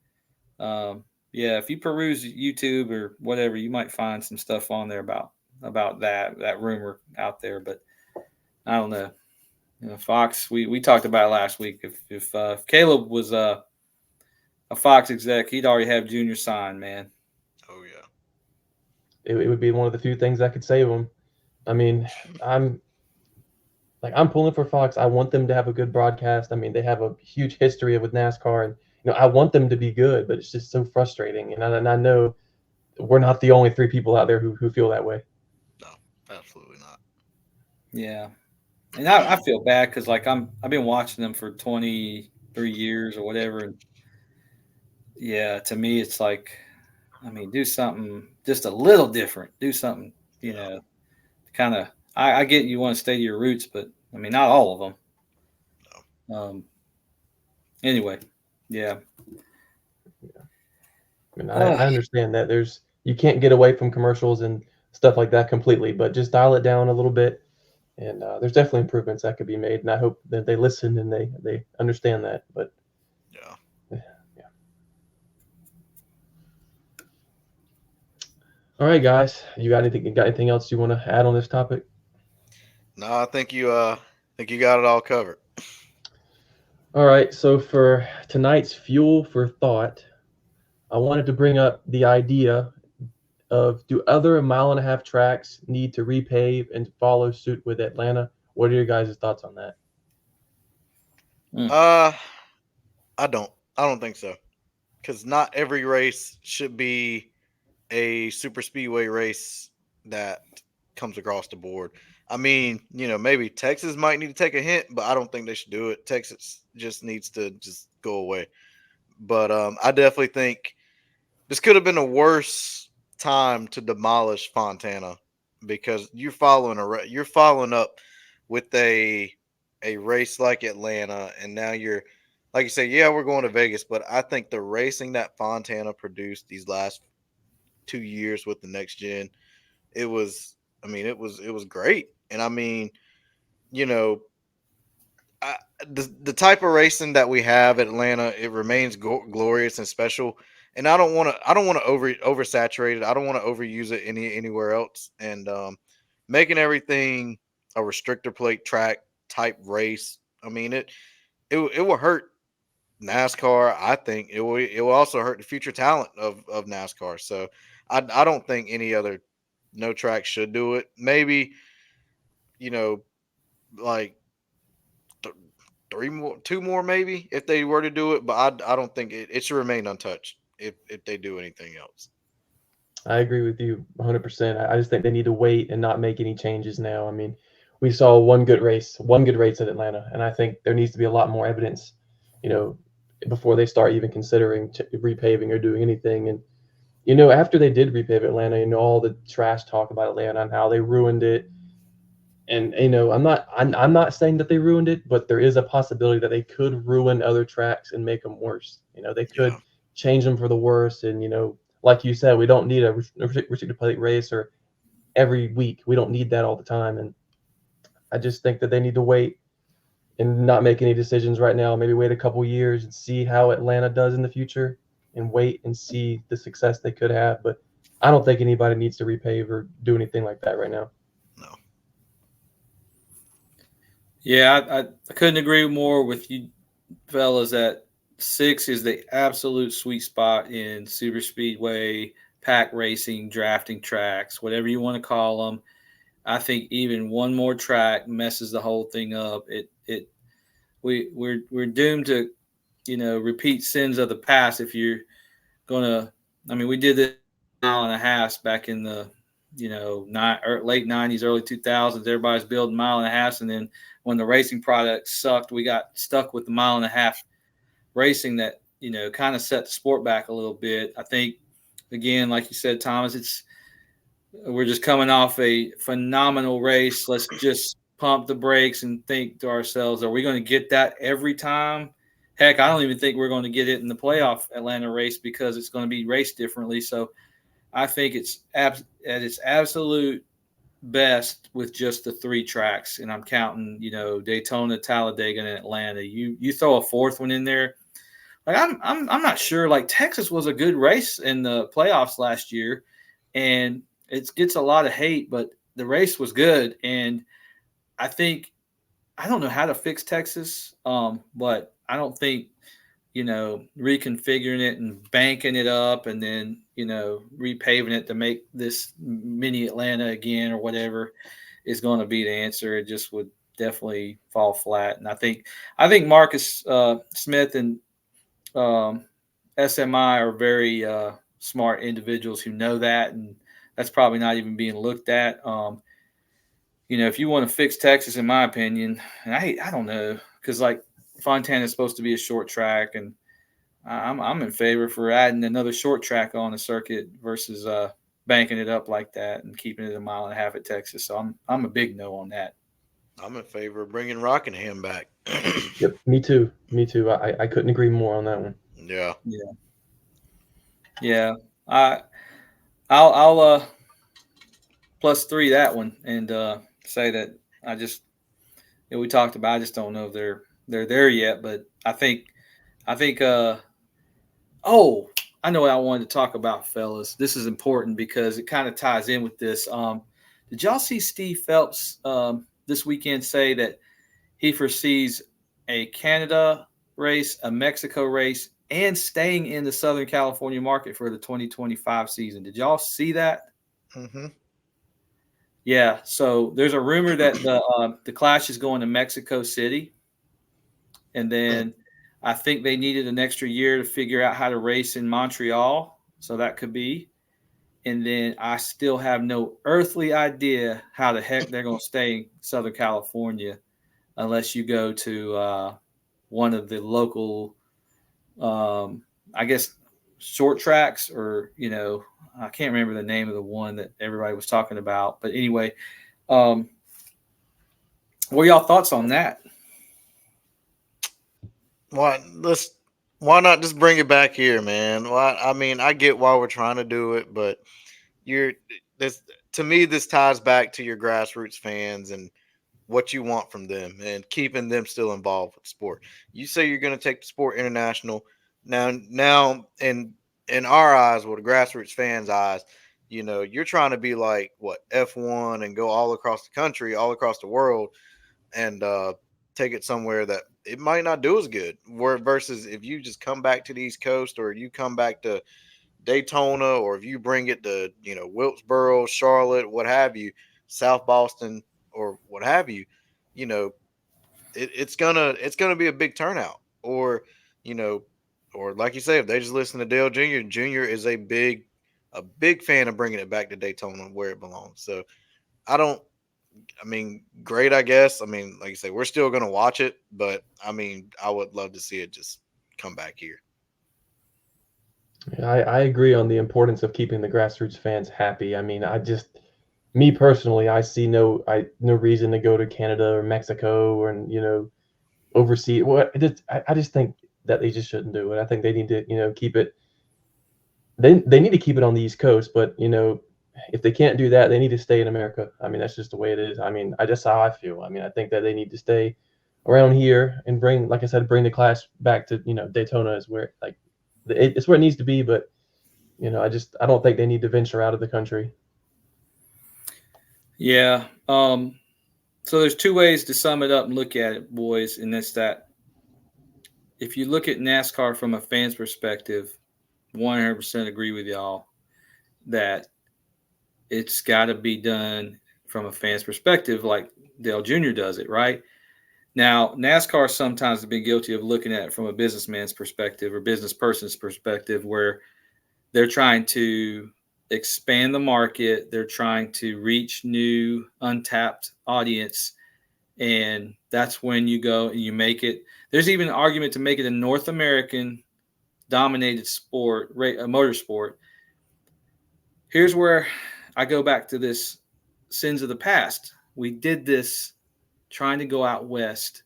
if you peruse YouTube or whatever, you might find some stuff on there about that rumor out there. But I don't know. Fox. We talked about it last week. If Kaleb was a Fox exec, he'd already have Junior signed, man. Oh yeah. It would be one of the few things that could save him. I mean, I'm pulling for Fox. I want them to have a good broadcast. I mean, they have a huge history with NASCAR, and I want them to be good, but it's just so frustrating. And I know we're not the only 3 people out there who feel that way. No, absolutely not. Yeah, and I feel bad because I've been watching them for 23 years or whatever, and yeah, to me it's like, I mean, do something just a little different. Do something, kind of. I get you want to stay to your roots, but I mean, not all of them. Anyway, yeah. I mean, I understand that you can't get away from commercials and stuff like that completely, but just dial it down a little bit. And there's definitely improvements that could be made, and I hope that they listen and they understand that. But yeah. All right, guys, you got anything else you want to add on this topic? No, I think you got it all covered. All right, so for tonight's fuel for thought, I wanted to bring up the idea of, do other 1.5-mile tracks need to repave and follow suit with Atlanta? What are your guys' thoughts on that? I don't think so, because not every race should be a super speedway race that comes across the board. I mean, maybe Texas might need to take a hint, but I don't think they should do it. Texas just needs to just go away. But I definitely think this could have been a worse time to demolish Fontana, because you're following up with a race like Atlanta, and now you're, like you say, yeah, we're going to Vegas, but I think the racing that Fontana produced these last 2 years with the next gen, it was great. And I mean, the type of racing that we have at Atlanta, it remains glorious and special. And I don't want to oversaturate it. I don't want to overuse it anywhere else. And making everything a restrictor plate track type race, I mean, it will hurt NASCAR. I think it will also hurt the future talent of NASCAR. So I don't think any other no track should do it. Maybe, like 2 more maybe if they were to do it, but I don't think it should remain untouched if they do anything else. I agree with you 100%. I just think they need to wait and not make any changes now. I mean, we saw one good race at Atlanta, and I think there needs to be a lot more evidence, before they start even considering repaving or doing anything. And after they did repave Atlanta, all the trash talk about Atlanta and how they ruined it. And I'm not saying that they ruined it, but there is a possibility that they could ruin other tracks and make them worse. They could change them for the worse. And like you said, we don't need a restricted plate race or every week. We don't need that all the time. And I just think that they need to wait and not make any decisions right now. Maybe wait a couple years and see how Atlanta does in the future, and wait and see the success they could have. But I don't think anybody needs to repave or do anything like that right now. No. Yeah, I couldn't agree more with you fellas that 6 is the absolute sweet spot in super speedway, pack racing, drafting tracks, whatever you want to call them. I think even one more track messes the whole thing up. We're doomed to, repeat sins of the past. If you're gonna, I mean, we did this 1.5 back in the, late 90s, early 2000s. Everybody's building 1.5, and then when the racing product sucked, we got stuck with the 1.5 racing that, kind of set the sport back a little bit. I think, again, like you said, Thomas, we're just coming off a phenomenal race. Let's just pump the brakes and think to ourselves, are we going to get that every time? Heck, I don't even think we're going to get it in the playoff Atlanta race, because it's going to be raced differently. So I think it's at its absolute best with just the 3 tracks, and I'm counting, Daytona, Talladega, and Atlanta. You throw a 4th one in there, like I'm not sure. Like Texas was a good race in the playoffs last year, and it gets a lot of hate, but the race was good. And I think I don't know how to fix Texas, but I don't think reconfiguring it and banking it up and then repaving it to make this mini Atlanta again or whatever is going to be the answer. It just would definitely fall flat. And I think Marcus Smith and SMI are very smart individuals who know that, and that's probably not even being looked at. If you want to fix Texas, in my opinion, and I don't know, because like Fontana is supposed to be a short track, and I'm in favor for adding another short track on the circuit versus banking it up like that and keeping it a mile and a half at Texas. So I'm a big no on that. I'm in favor of bringing Rockingham back. Yep, me too. I couldn't agree more on that one. Yeah. I'll +3 that one and say that we talked about. I just don't know if they're there yet, but I think. Oh, I know what I wanted to talk about, fellas. This is important because it kind of ties in with this. Did y'all see Steve Phelps this weekend say that he foresees a Canada race, a Mexico race, and staying in the Southern California market for the 2025 season? Did y'all see that? Mm-hmm. Yeah. So there's a rumor that the Clash is going to Mexico City, and then I think they needed an extra year to figure out how to race in Montreal. So that could be. And then I still have no earthly idea how the heck they're going to stay in Southern California unless you go to one of the local, I guess, short tracks or, I can't remember the name of the one that everybody was talking about. But anyway, what are y'all thoughts on that? Why not just bring it back here, man? Why? I mean, I get why we're trying to do it, but to me, this ties back to your grassroots fans and what you want from them and keeping them still involved with the sport. You say you're going to take the sport international. Now, in our eyes, well, the grassroots fans' eyes, you're trying to be like what F1 and go all across the country, all across the world, and take it somewhere that it might not do as good. Versus if you just come back to the East Coast or you come back to Daytona, or if you bring it to Wilkesboro, Charlotte, what have you, South Boston, or what have you, it's gonna be a big turnout. Or or like you say, if they just listen to Dale Jr. Jr. is a big fan of bringing it back to Daytona where it belongs. So great, I guess. I mean, like you say, we're still gonna watch it, but I would love to see it just come back here. I agree on the importance of keeping the grassroots fans happy. I mean, me personally, I see no reason to go to Canada or Mexico or overseas. I just think that they just shouldn't do it. I think they need to keep it. They need to keep it on the East Coast, but if they can't do that, they need to stay in America. I mean, that's just the way it is. I mean, that's how I feel. I mean, I think that they need to stay around here and bring the Clash back to Daytona is where it's where it needs to be, but I don't think they need to venture out of the country. Yeah. So there's two ways to sum it up and look at it, boys, and that's that. If you look at NASCAR from a fan's perspective, 100% agree with y'all that it's got to be done from a fan's perspective, like Dale Jr. does it, right? Now, NASCAR sometimes has been guilty of looking at it from a businessman's perspective or business person's perspective, where they're trying to expand the market. They're trying to reach new, untapped audience. And that's when you go and you make it. There's even an argument to make it a North American dominated sport, motorsport. Here's where I go back to this sins of the past. We did this trying to go out west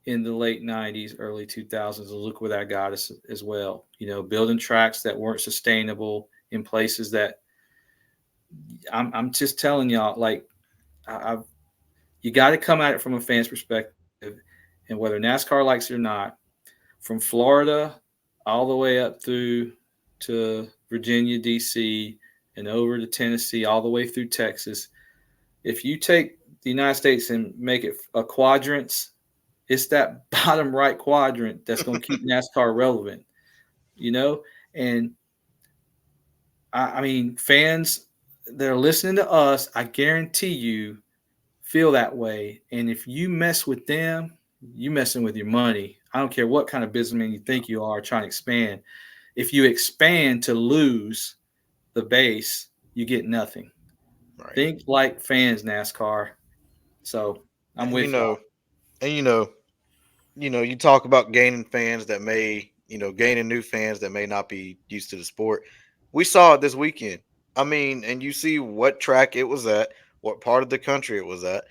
in the late 90s, early 2000s, and look where that got us as well. Building tracks that weren't sustainable in places that I'm just telling y'all, like, you got to come at it from a fan's perspective, and whether NASCAR likes it or not, from Florida all the way up through to Virginia, D.C., and over to Tennessee, all the way through Texas. If you take the United States and make it a quadrants, it's that bottom right quadrant that's going to keep NASCAR relevant, And I mean, fans that are listening to us, I guarantee you feel that way. And if you mess with them, you messing with your money. I don't care what kind of businessman you think you are trying to expand. If you expand to lose the base, you get nothing. Right. Think like fans, NASCAR. So I'm with you. And you talk about gaining fans that may, gaining new fans that may not be used to the sport. We saw it this weekend. I mean, and you see what track it was at, what part of the country it was at.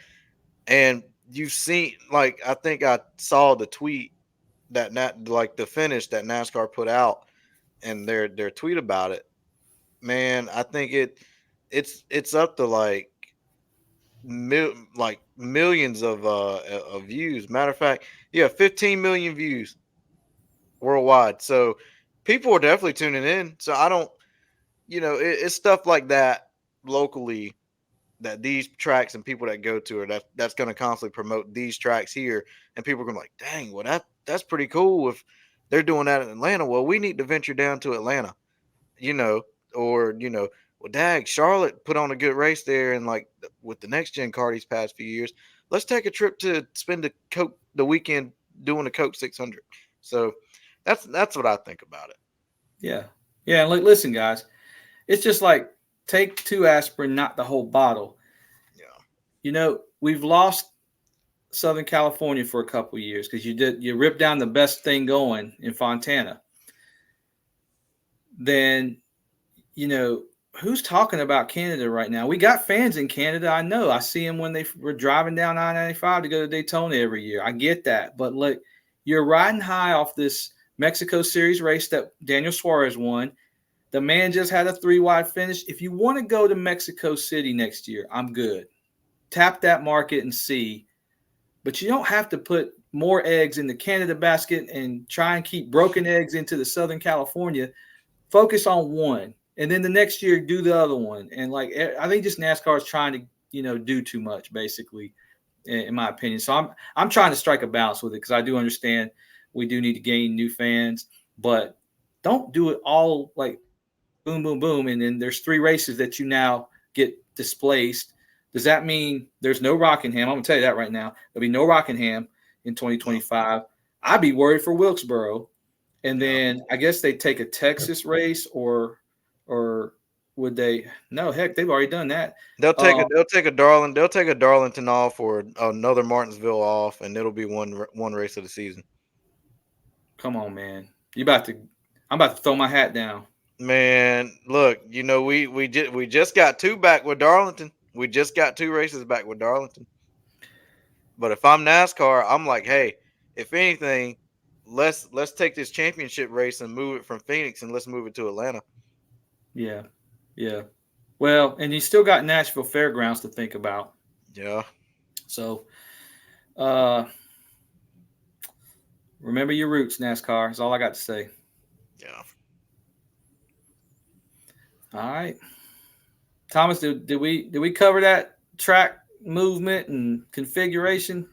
And you've seen, like, I think I saw the tweet the finish that NASCAR put out and their tweet about it. Man, I think it's up to like millions of views. Matter of fact, 15 million views worldwide. So people are definitely tuning in. So I don't, it's stuff like that locally that these tracks and people that go to are that's going to constantly promote these tracks here, and people are going to be like, dang, well that's pretty cool if they're doing that in Atlanta. Well, we need to venture down to Atlanta, or well, dag, Charlotte put on a good race there, and like with the next gen car these past few years, let's take a trip to spend the weekend doing a Coke 600. So that's what I think about it. Yeah. And like, listen, guys, it's just like take 2 aspirin, not the whole bottle. Yeah. We've lost Southern California for a couple of years because you ripped down the best thing going in Fontana. Then, who's talking about Canada right now? We got fans in Canada. I know. I see them when they were driving down I-95 to go to Daytona every year. I get that. But look, you're riding high off this Mexico Series race that Daniel Suarez won. The man just had a 3-wide finish. If you want to go to Mexico City next year, I'm good. Tap that market and see. But you don't have to put more eggs in the Canada basket and try and keep broken eggs into the Southern California. Focus on one. And then the next year, do the other one. And like, I think just NASCAR is trying to, do too much, basically, in my opinion. So I'm trying to strike a balance with it because I do understand we do need to gain new fans, but don't do it all like boom, boom, boom. And then there's 3 races that you now get displaced. Does that mean there's no Rockingham? I'm going to tell you that right now. There'll be no Rockingham in 2025. I'd be worried for Wilkesboro. And then I guess they take a Texas race or would they? No, heck, they've already done that. They'll take a Darlington off or another Martinsville off, and it'll be one race of the season. Come on, man. I'm about to throw my hat down. Man, look, we just got 2 back with Darlington. We just got 2 races back with Darlington. But if I'm NASCAR, I'm like, hey, if anything, let's take this championship race and move it from Phoenix and let's move it to Atlanta. Yeah. Well, and you still got Nashville Fairgrounds to think about. Yeah. So, remember your roots, NASCAR. That's all I got to say. Yeah. All right. Thomas, did we cover that track movement and configuration?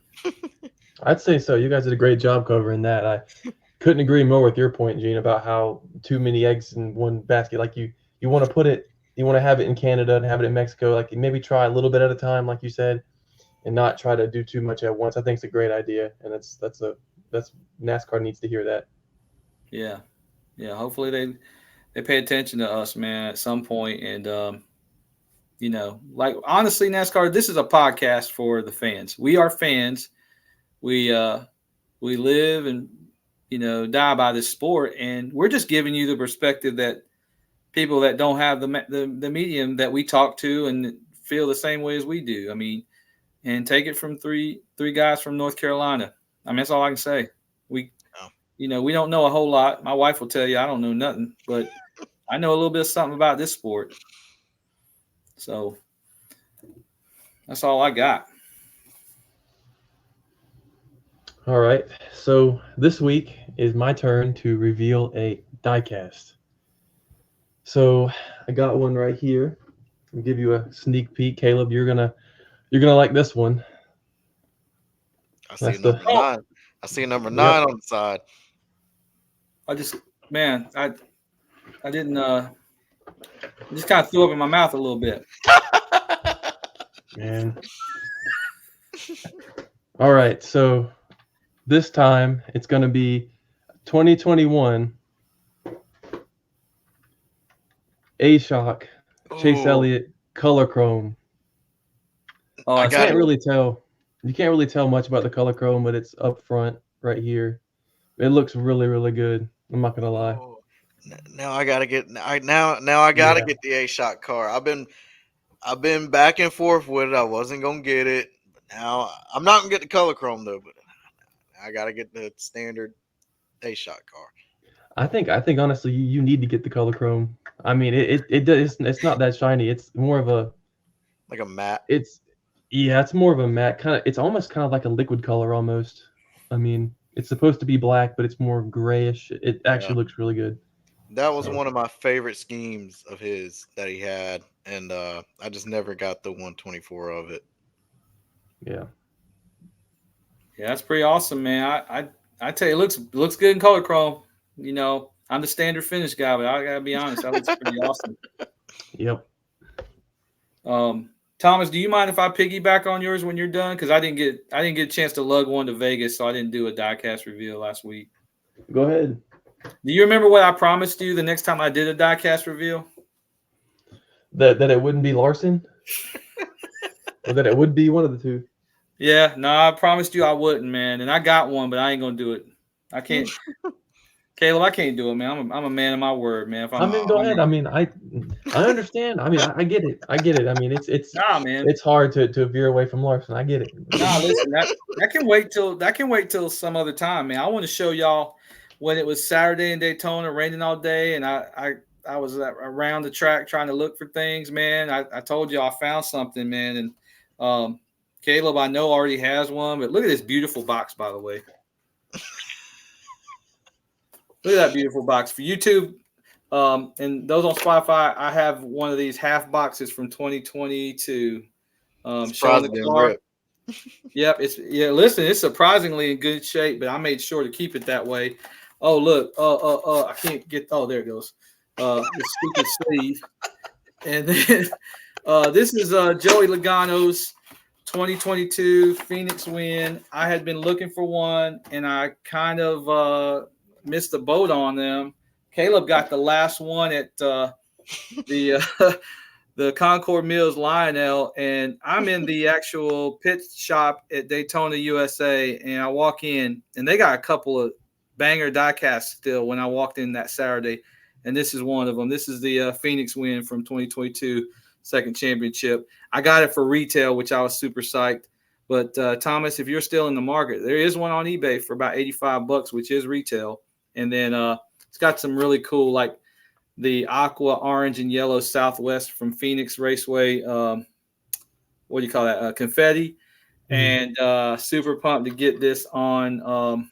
I'd say so. You guys did a great job covering that. I couldn't agree more with your point, Gene, about how too many eggs in one basket. Like you want to put it, you want to have it in Canada and have it in Mexico. Like maybe try a little bit at a time, like you said, and not try to do too much at once. I think it's a great idea, and that's NASCAR needs to hear that. Yeah. Hopefully they pay attention to us, man, at some point, and like honestly, NASCAR, this is a podcast for the fans. We are fans. We live and die by this sport, and we're just giving you the perspective that people that don't have the medium that we talk to and feel the same way as we do. I mean, and take it from three guys from North Carolina. I mean, that's all I can say. We don't know a whole lot. My wife will tell you I don't know nothing, but I know a little bit of something about this sport. So that's all I got. All right. So this week is my turn to reveal a diecast. So I got one right here. I'll give you a sneak peek, Caleb. You're gonna like this one. I see That's a number the 9. I see a number 9 Yep. on the side. I didn't just kind of threw up in my mouth a little bit. man. All right, so this time it's gonna be 2021 A-Shock Chase Ooh. Elliott Color Chrome. Oh, I You that's got can't it. really tell. You can't really tell much about the color chrome, but it's up front right here. It looks really, really good. I'm not gonna lie. Oh, now I gotta get. Now I gotta Yeah. get the A-Shot car. I've been back and forth with it. I wasn't gonna get it. But now I'm not gonna get the color chrome though. But I gotta get the standard A-Shot car. I think honestly you need to get the color chrome. I mean it's not that shiny. It's more of a Like a matte. it's more of a matte kind of. It's almost kind of like a liquid color almost. I mean it's supposed to be black, but it's more grayish. It actually looks really good. That was So, one of my favorite schemes of his that he had, and I just never got the 124 of it. yeah. Yeah, that's pretty awesome, man. I tell you, it looks good in color chrome. You know, I'm the standard finish guy, but I gotta be honest, that looks pretty awesome. Yep. Thomas, do you mind if I piggyback on yours when you're done? Because I didn't get a chance to lug one to Vegas, so I didn't do a diecast reveal last week. Go ahead. Do you remember what I promised you the next time I did a diecast reveal? That it wouldn't be Larson? Or that it would be one of the two? Yeah, no, I promised you I wouldn't, man. And I got one, but I ain't gonna do it. I can't. Caleb, I can't do it, man. I'm a man of my word, man. If I mean, go ahead. I mean, I understand. I mean, I get it. I get it. I mean, it's man. it's hard to veer away from Larson. I get it. Nah, listen, that can wait till some other time, man. I want to show y'all when it was Saturday in Daytona, raining all day, and I was around the track trying to look for things, man. I told you I found something, man, and Caleb I know already has one, but look at this beautiful box, by the way. Look at that beautiful box for YouTube. And those on Spotify, I have one of these half boxes from 2022. Showing the car. Yep, listen, it's surprisingly in good shape, but I made sure to keep it that way. Oh, look, I can't get. Oh, there it goes. The stupid sleeve, and then this is Joey Logano's 2022 Phoenix win. I had been looking for one, and I kind of missed the boat on them. Kaleb got the last one at the Concord Mills Lionel, and I'm in the actual pit shop at Daytona, USA, and I walk in, and they got a couple of banger diecasts still when I walked in that Saturday, and this is one of them. This is the Phoenix win from 2022 second championship. I got it for retail, which I was super psyched. But Thomas, if you're still in the market, there is one on eBay for about $85, which is retail, and then it's got some really cool like the aqua, orange, and yellow Southwest from Phoenix Raceway. What do you call that? Confetti. Mm-hmm. And super pumped to get this on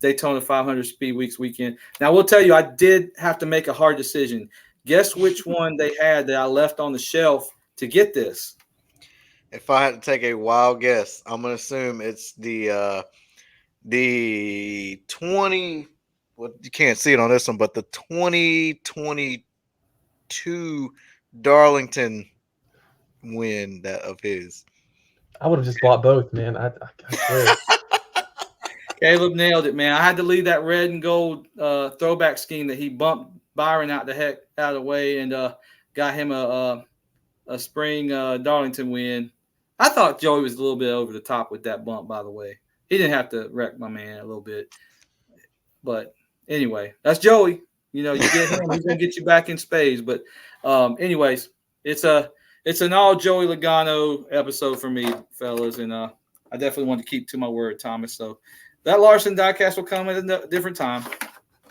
Daytona 500 Speed Weeks weekend. Now, I will tell you, I did have to make a hard decision. Guess which one they had that I left on the shelf to get this? If I had to take a wild guess, I'm going to assume it's the 20 – well, you can't see it on this one, but the 2022 Darlington win of his. I would have just bought both, man. I swear. Kaleb nailed it, man. I had to leave that red and gold throwback scheme that he bumped Byron out of the way and got him a spring Darlington win. I thought Joey was a little bit over the top with that bump, by the way. He didn't have to wreck my man a little bit. But anyway, that's Joey. You know, you get him, he's gonna get you back in spades. But anyways, it's an all Joey Logano episode for me, fellas, and I definitely want to keep to my word, Thomas. So that Larson diecast will come at a different time.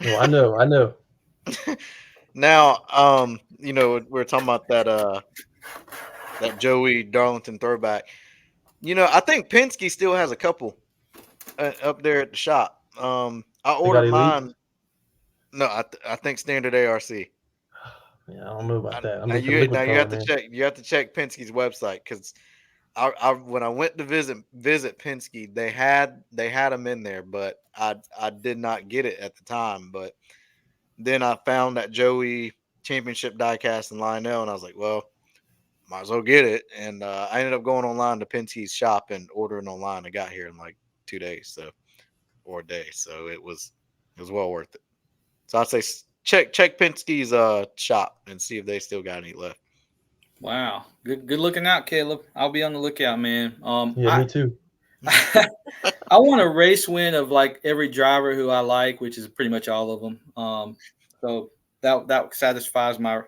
Oh, I know. Now, you know, we're talking about that Joey Darlington throwback. You know, I think Penske still has a couple. up there at the shop. I They got ordered Elite? mine. No, I think standard ARC. Yeah, I don't know about that. I'm Now looking for the you liquid now you color, have to man. check. You have to check Penske's website because I when I went to visit Penske, they had them in there, but I did not get it at the time. But then I found that Joey Championship diecast in Lionel, and I was like, well, might as well get it. And I ended up going online to Penske's shop and ordering online. I got here in like 2 days, or a day, so it was well worth it. So I'd say check Penske's shop and see if they still got any left. Wow, good looking out, Kaleb. I'll be on the lookout, man. Yeah, me too. I want a race win of like every driver who I like, which is pretty much all of them. So that satisfies my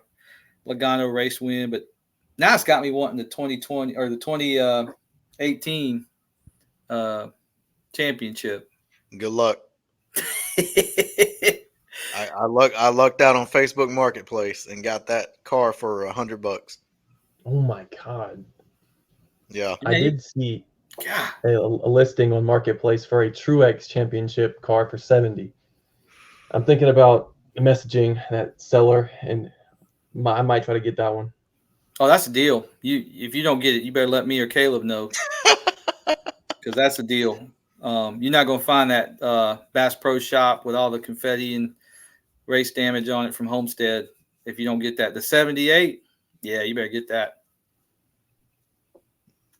Logano race win. But now it's got me wanting the 2020 or the 2018 championship. Good luck. I lucked out on Facebook Marketplace and got that car for $100. Oh my God. Yeah, I did see God. a listing on Marketplace for a Truex Championship car for 70. I'm thinking about messaging that seller, and I might try to get that one. Oh, that's a deal. If you don't get it, you better let me or Kaleb know, because that's a deal. You're not gonna find that Bass Pro Shop with all the confetti and race damage on it from Homestead if you don't get that. The 78, yeah, you better get that.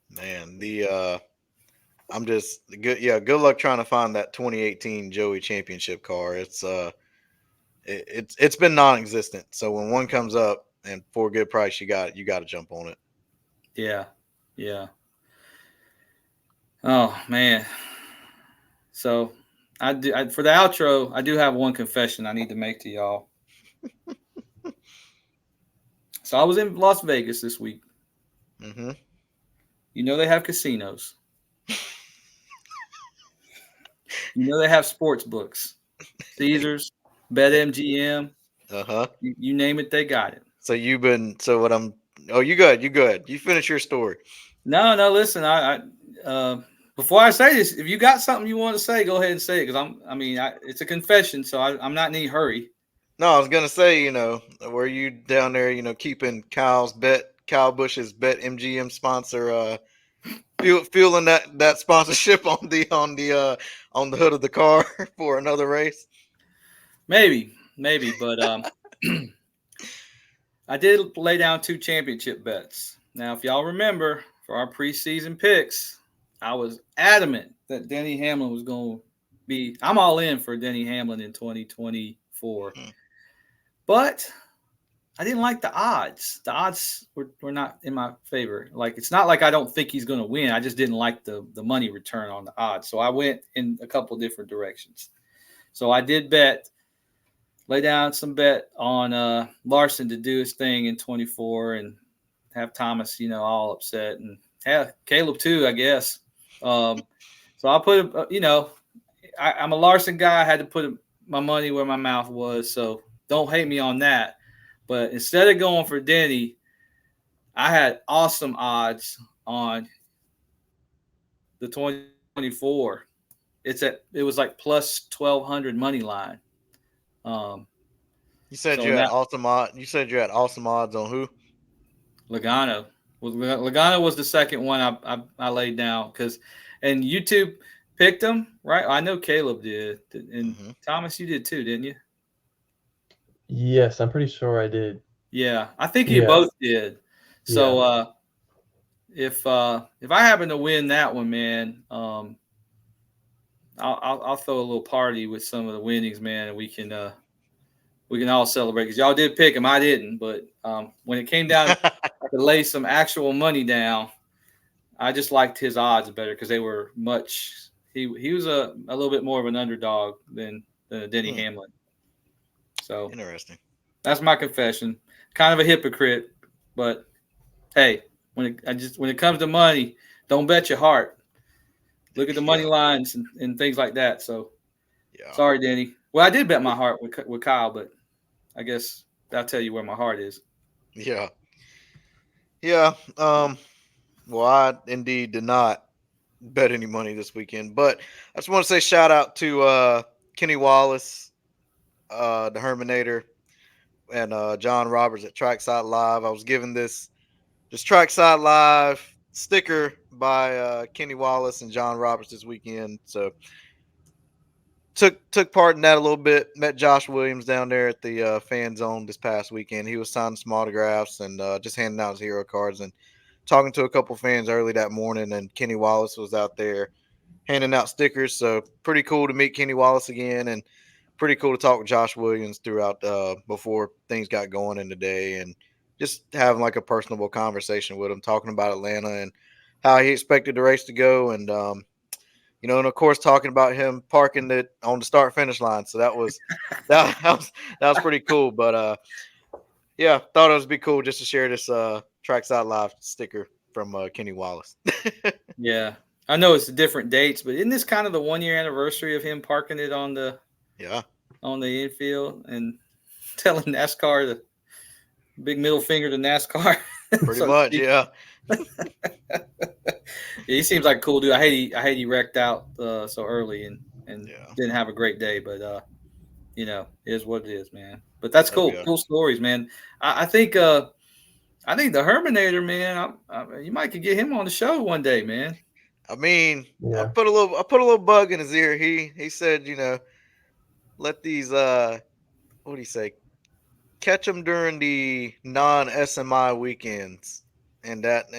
Man, I'm just good. Yeah, good luck trying to find that 2018 Joey Championship car. It's been non-existent. So when one comes up and for a good price, you got to jump on it. Yeah. Oh man. So I do for the outro. I do have one confession I need to make to y'all. So I was in Las Vegas this week. Mm-hmm. You know they have casinos. You know they have sports books. Caesars, BetMGM. Uh-huh. You name it, they got it. So you good. You finish your story. No, listen, I before I say this, if you got something you want to say, go ahead and say it, because it's a confession, so I'm not in any hurry. No, I was gonna say, were you down there, keeping Kyle Busch's BetMGM sponsor, feeling that sponsorship on the hood of the car for another race? Maybe, but I did lay down 2 championship bets. Now, if y'all remember, for our preseason picks, I was adamant that Denny Hamlin was going to be. I'm all in for Denny Hamlin in 2024, but I didn't like the odds. The odds were not in my favor. Like, it's not like I don't think he's going to win. I just didn't like the money return on the odds. So I went in a couple different directions. So I did lay down some bet on Larson to do his thing in 24 and have Thomas, all upset, and Kaleb too, I guess. So I put, I'm a Larson guy. I had to put my money where my mouth was. So don't hate me on that. But instead of going for Denny, I had awesome odds on the 2024. It was like plus 1,200 money line. You said you had awesome odds. You said you had awesome odds on who? Logano. Logano was the second one I laid down and YouTube picked him, right? I know Kaleb did, and Thomas, you did too, didn't you? Yes, I'm pretty sure I did. Yeah, I think you both did. So if I happen to win that one, man, I'll throw a little party with some of the winnings, man, and we can all celebrate, because y'all did pick him. I didn't, but when it came down to lay some actual money down, I just liked his odds better because they were much. He was a little bit more of an underdog than Denny Hamlin. So interesting. That's my confession. Kind of a hypocrite, but hey, when it comes to money, don't bet your heart. Look at the money lines and things like that. So, sorry, Denny. Well, I did bet my heart with Kyle, but I guess I'll tell you where my heart is. Yeah. Well, I indeed did not bet any money this weekend. But I just want to say shout out to Kenny Wallace, the Herminator, and John Roberts at Trackside Live. I was given this Trackside Live sticker by Kenny Wallace and John Roberts this weekend. So took part in that a little bit. Met Josh Williams down there at the fan zone this past weekend. He was signing some autographs and just handing out his hero cards and talking to a couple fans early that morning. And Kenny Wallace was out there handing out stickers. So pretty cool to meet Kenny Wallace again, and pretty cool to talk with Josh Williams throughout before things got going in the day, and just having like a personable conversation with him, talking about Atlanta and how he expected the race to go. And and of course, talking about him parking it on the start finish line. So that was that was pretty cool. But yeah, thought it would be cool just to share this Trackside Live sticker from Kenny Wallace. Yeah, I know it's different dates, but isn't this kind of the 1 year anniversary of him parking it on the infield and telling NASCAR the big middle finger to NASCAR? Pretty much, yeah. He seems like a cool dude. I hate he wrecked out so early and didn't have a great day, but it is what it is, man. But that's cool. Cool stories, man. I think the Herminator, man, you might could get him on the show one day, man. I mean, I put a little bug in his ear. He said, let these what do you say? Catch them during the non-SMI weekends, and that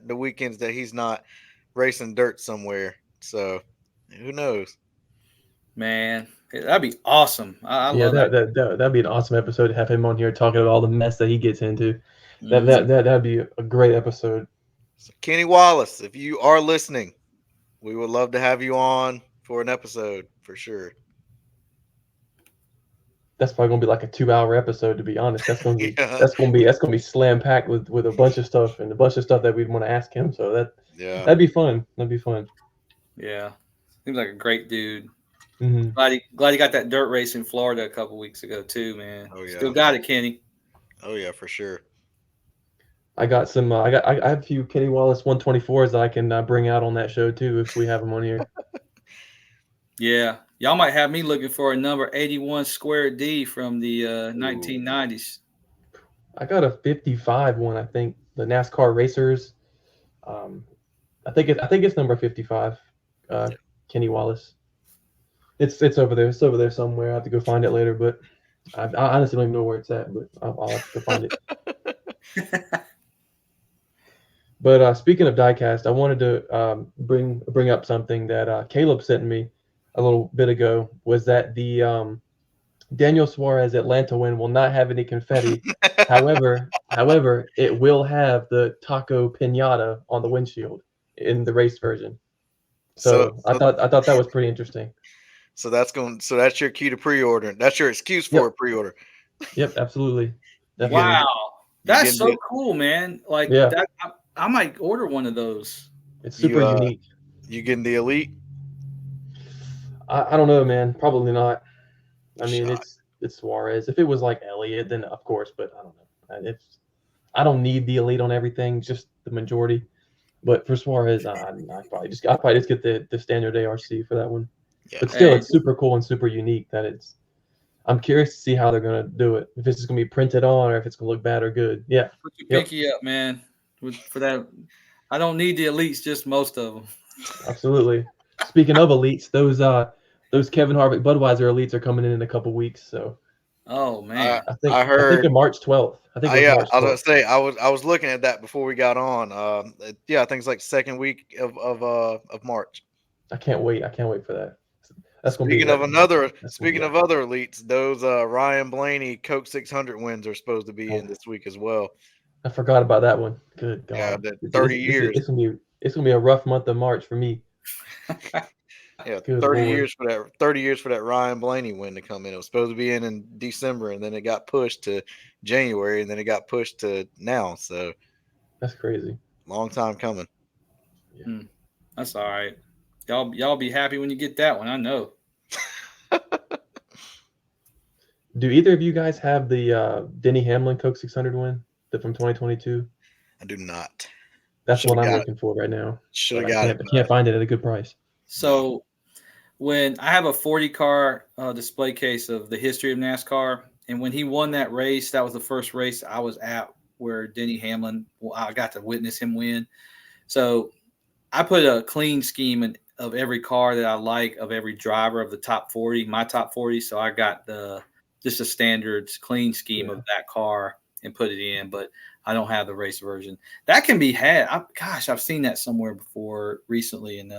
the weekends that he's not racing dirt somewhere. So who knows? Man, that'd be awesome. I love that'd be an awesome episode to have him on here talking about all the mess that he gets into. That'd be a great episode. So Kenny Wallace, if you are listening, we would love to have you on for an episode for sure. That's probably gonna be like a 2-hour episode, to be honest. That's gonna be that's gonna be slam packed with a bunch of stuff and a bunch of stuff that we'd want to ask him. So that'd be fun. That'd be fun. Yeah, seems like a great dude. Mm-hmm. Glad he got that dirt race in Florida a couple weeks ago too, man. Oh yeah, still got it, Kenny. Oh yeah, for sure. I got some. I have a few Kenny Wallace 124s that I can bring out on that show too if we have them on here. Yeah, y'all might have me looking for a number 81 Square D from the 1990s. I got a 55 one. I think the NASCAR Racers. I think it's number 55. Kenny Wallace. It's over there. It's over there somewhere. I have to go find it later, but I honestly don't even know where it's at. But I'll have to find it. But speaking of diecast, I wanted to bring up something that Kaleb sent me a little bit ago. Was that the Daniel Suarez Atlanta win will not have any confetti. However, it will have the taco piñata on the windshield in the race version. So I thought that was pretty interesting. So that's your key to pre-ordering. That's your excuse for a pre-order. Yep, absolutely. Definitely. Wow, that's so cool, man. Like that. I might order one of those. It's super unique. You getting the Elite? I don't know, man. Probably not. I mean, it's Suarez. If it was like Elliott, then of course. But I don't know. I don't need the Elite on everything, just the majority. But for Suarez, I'd probably just get the standard ARC for that one. Yeah. But still, it's super cool and super unique. I'm curious to see how they're gonna do it. If it's just gonna be printed on, or if it's gonna look bad or good. Yeah. Put your pinky up, man. For that, I don't need the Elites, just most of them. Absolutely. Speaking of Elites, those Kevin Harvick Budweiser Elites are coming in a couple weeks. So, oh man, I heard on March 12th. I think. I was gonna say I was looking at that before we got on. I think it's like second week of March. I can't wait. I can't wait for that. That's gonna speaking of other Elites, those Ryan Blaney Coke 600 wins are supposed to be in this week as well. I forgot about that one. Good God. Yeah, 30 years. It's gonna be a rough month of March for me. Yeah, 30 years for that. 30 years for that Ryan Blaney win to come in. It was supposed to be in December, and then it got pushed to January, and then it got pushed to now. So that's crazy. Long time coming. Yeah. That's all right. Y'all be happy when you get that one. I know. Do either of you guys have the Denny Hamlin Coke 600 win from 2022? I do not. That's Shoulda what I'm got looking for right now. Should have But got I it. can't find it at a good price. So when I have a 40 car display case of the history of NASCAR, and when he won that race, that was the first race I was at where Denny Hamlin, I got to witness him win. So I put a clean scheme of every car that I like, of every driver of the top 40, my top 40. So I got just a standard clean scheme of that car and put it in, but I don't have the race version. That can be had. I've seen that somewhere before recently. And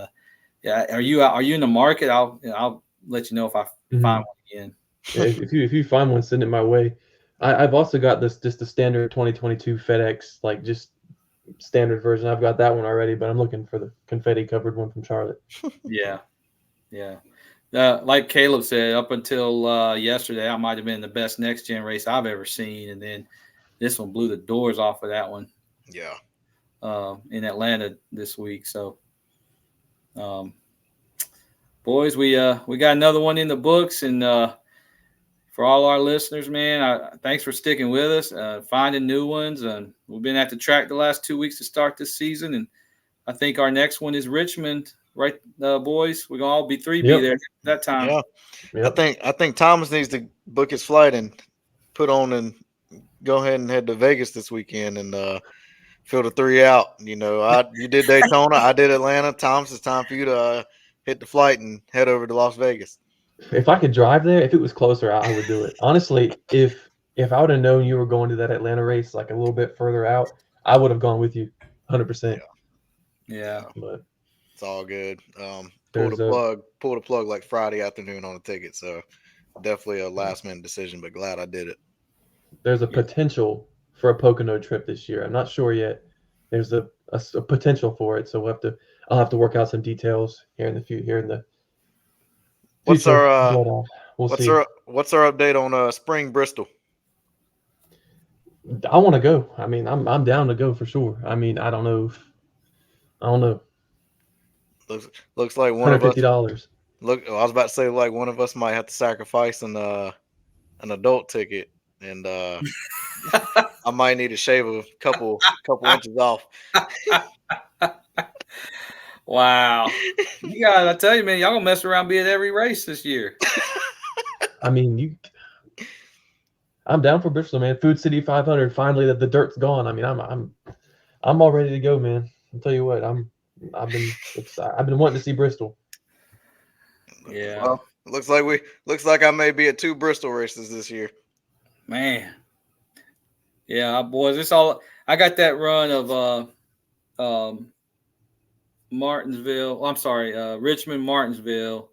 are you in the market? I'll let you know if I find one again. Yeah, if you find one, send it my way. I've also got just the standard 2022 FedEx, like just standard version. I've got that one already, but I'm looking for the confetti covered one from Charlotte. Yeah. Like Kaleb said, up until yesterday, I might have been the best next gen race I've ever seen, and then this one blew the doors off of that one. Yeah. In Atlanta this week. So, boys, we got another one in the books, and for all our listeners, man, thanks for sticking with us, finding new ones. And we've been at the track the last 2 weeks to start this season, and I think our next one is Richmond. Right, boys, we're gonna all be be there that time. Yeah, yep. I think Thomas needs to book his flight and put on and go ahead and head to Vegas this weekend and fill the 3 out. You did Daytona, I did Atlanta. Thomas, it's time for you to hit the flight and head over to Las Vegas. If I could drive there, if it was closer, I would do it. Honestly, if I would have known you were going to that Atlanta race like a little bit further out, I would have gone with you, 100%. Yeah, but it's all good. Pulled the plug like Friday afternoon on the ticket, so definitely a last minute decision, but glad I did it. There's a potential for a Pocono trip this year. I'm not sure yet. There's a potential for it, so I'll have to work out some details here in the future. What's see. our update on Spring Bristol? I want to go. I mean, I'm down to go for sure. I mean, I don't know. Looks like one of us. $150. Look, I was about to say, like, one of us might have to sacrifice an adult ticket, and I might need to shave a couple inches off. Wow. I tell you, man, y'all gonna mess around, be at every race this year. I mean, I'm down for Bristol, man. Food City 500. Finally, the dirt's gone. I mean, I'm all ready to go, man. I'll tell you what, I've been wanting to see Bristol. Yeah. Well, looks like I may be at 2 Bristol races this year. Man. Yeah, boys, it's all. I got that run of Martinsville. I'm sorry, Richmond, Martinsville,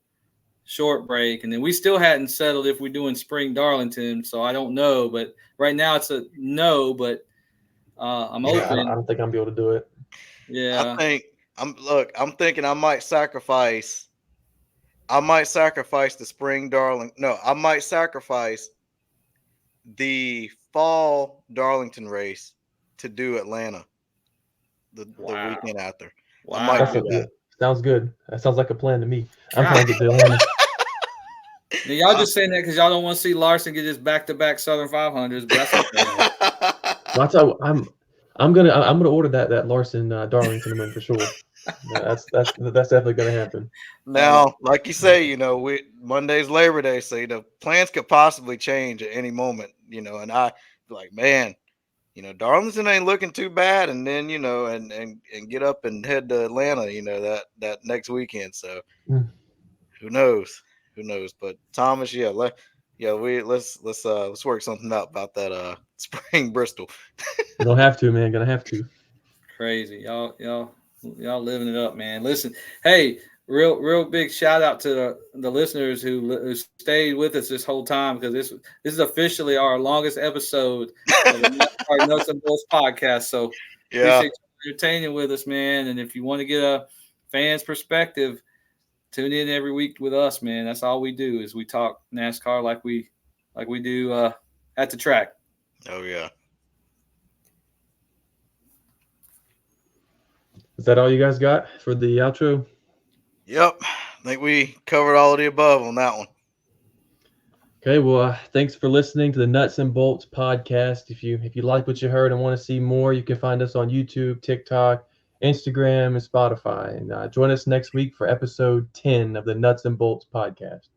short break, and then we still hadn't settled if we're doing Spring Darlington. So I don't know, but right now it's a no. But I'm open. I don't think I'm be able to do it. Yeah, I'm thinking I might sacrifice. The Spring Darlington. No, I might sacrifice the fall Darlington race to do Atlanta the weekend after. Wow. I might do that. Sounds good. That sounds like a plan to me. I'm trying to get to Atlanta. Now, y'all just saying that because y'all don't want to see Larson get his back-to-back Southern 500s, but that's okay. I'll tell you, I'm gonna order that Larson Darlington win for sure. That's definitely gonna happen. Now, like you say, Monday's Labor Day, so plans could possibly change at any moment. And I like, man, Darlington ain't looking too bad, and then and get up and head to Atlanta, that next weekend. So who knows? But Thomas, let's work something out about that Spring Bristol. You don't have to, man. Gonna have to. Crazy, y'all living it up, man. Listen, hey, real big shout out to the listeners who stayed with us this whole time, because this is officially our longest episode of the Nuts and Bolts podcast. So appreciate you entertaining with us, man. And if you want to get a fan's perspective, tune in every week with us, man. That's all we do is we talk NASCAR like we do at the track. Oh yeah. Is that all you guys got for the outro? Yep. I think we covered all of the above on that one. Okay, well, thanks for listening to the Nuts and Bolts podcast. If you like what you heard and want to see more, you can find us on YouTube, TikTok, Instagram, and Spotify. And join us next week for episode 10 of the Nuts and Bolts podcast.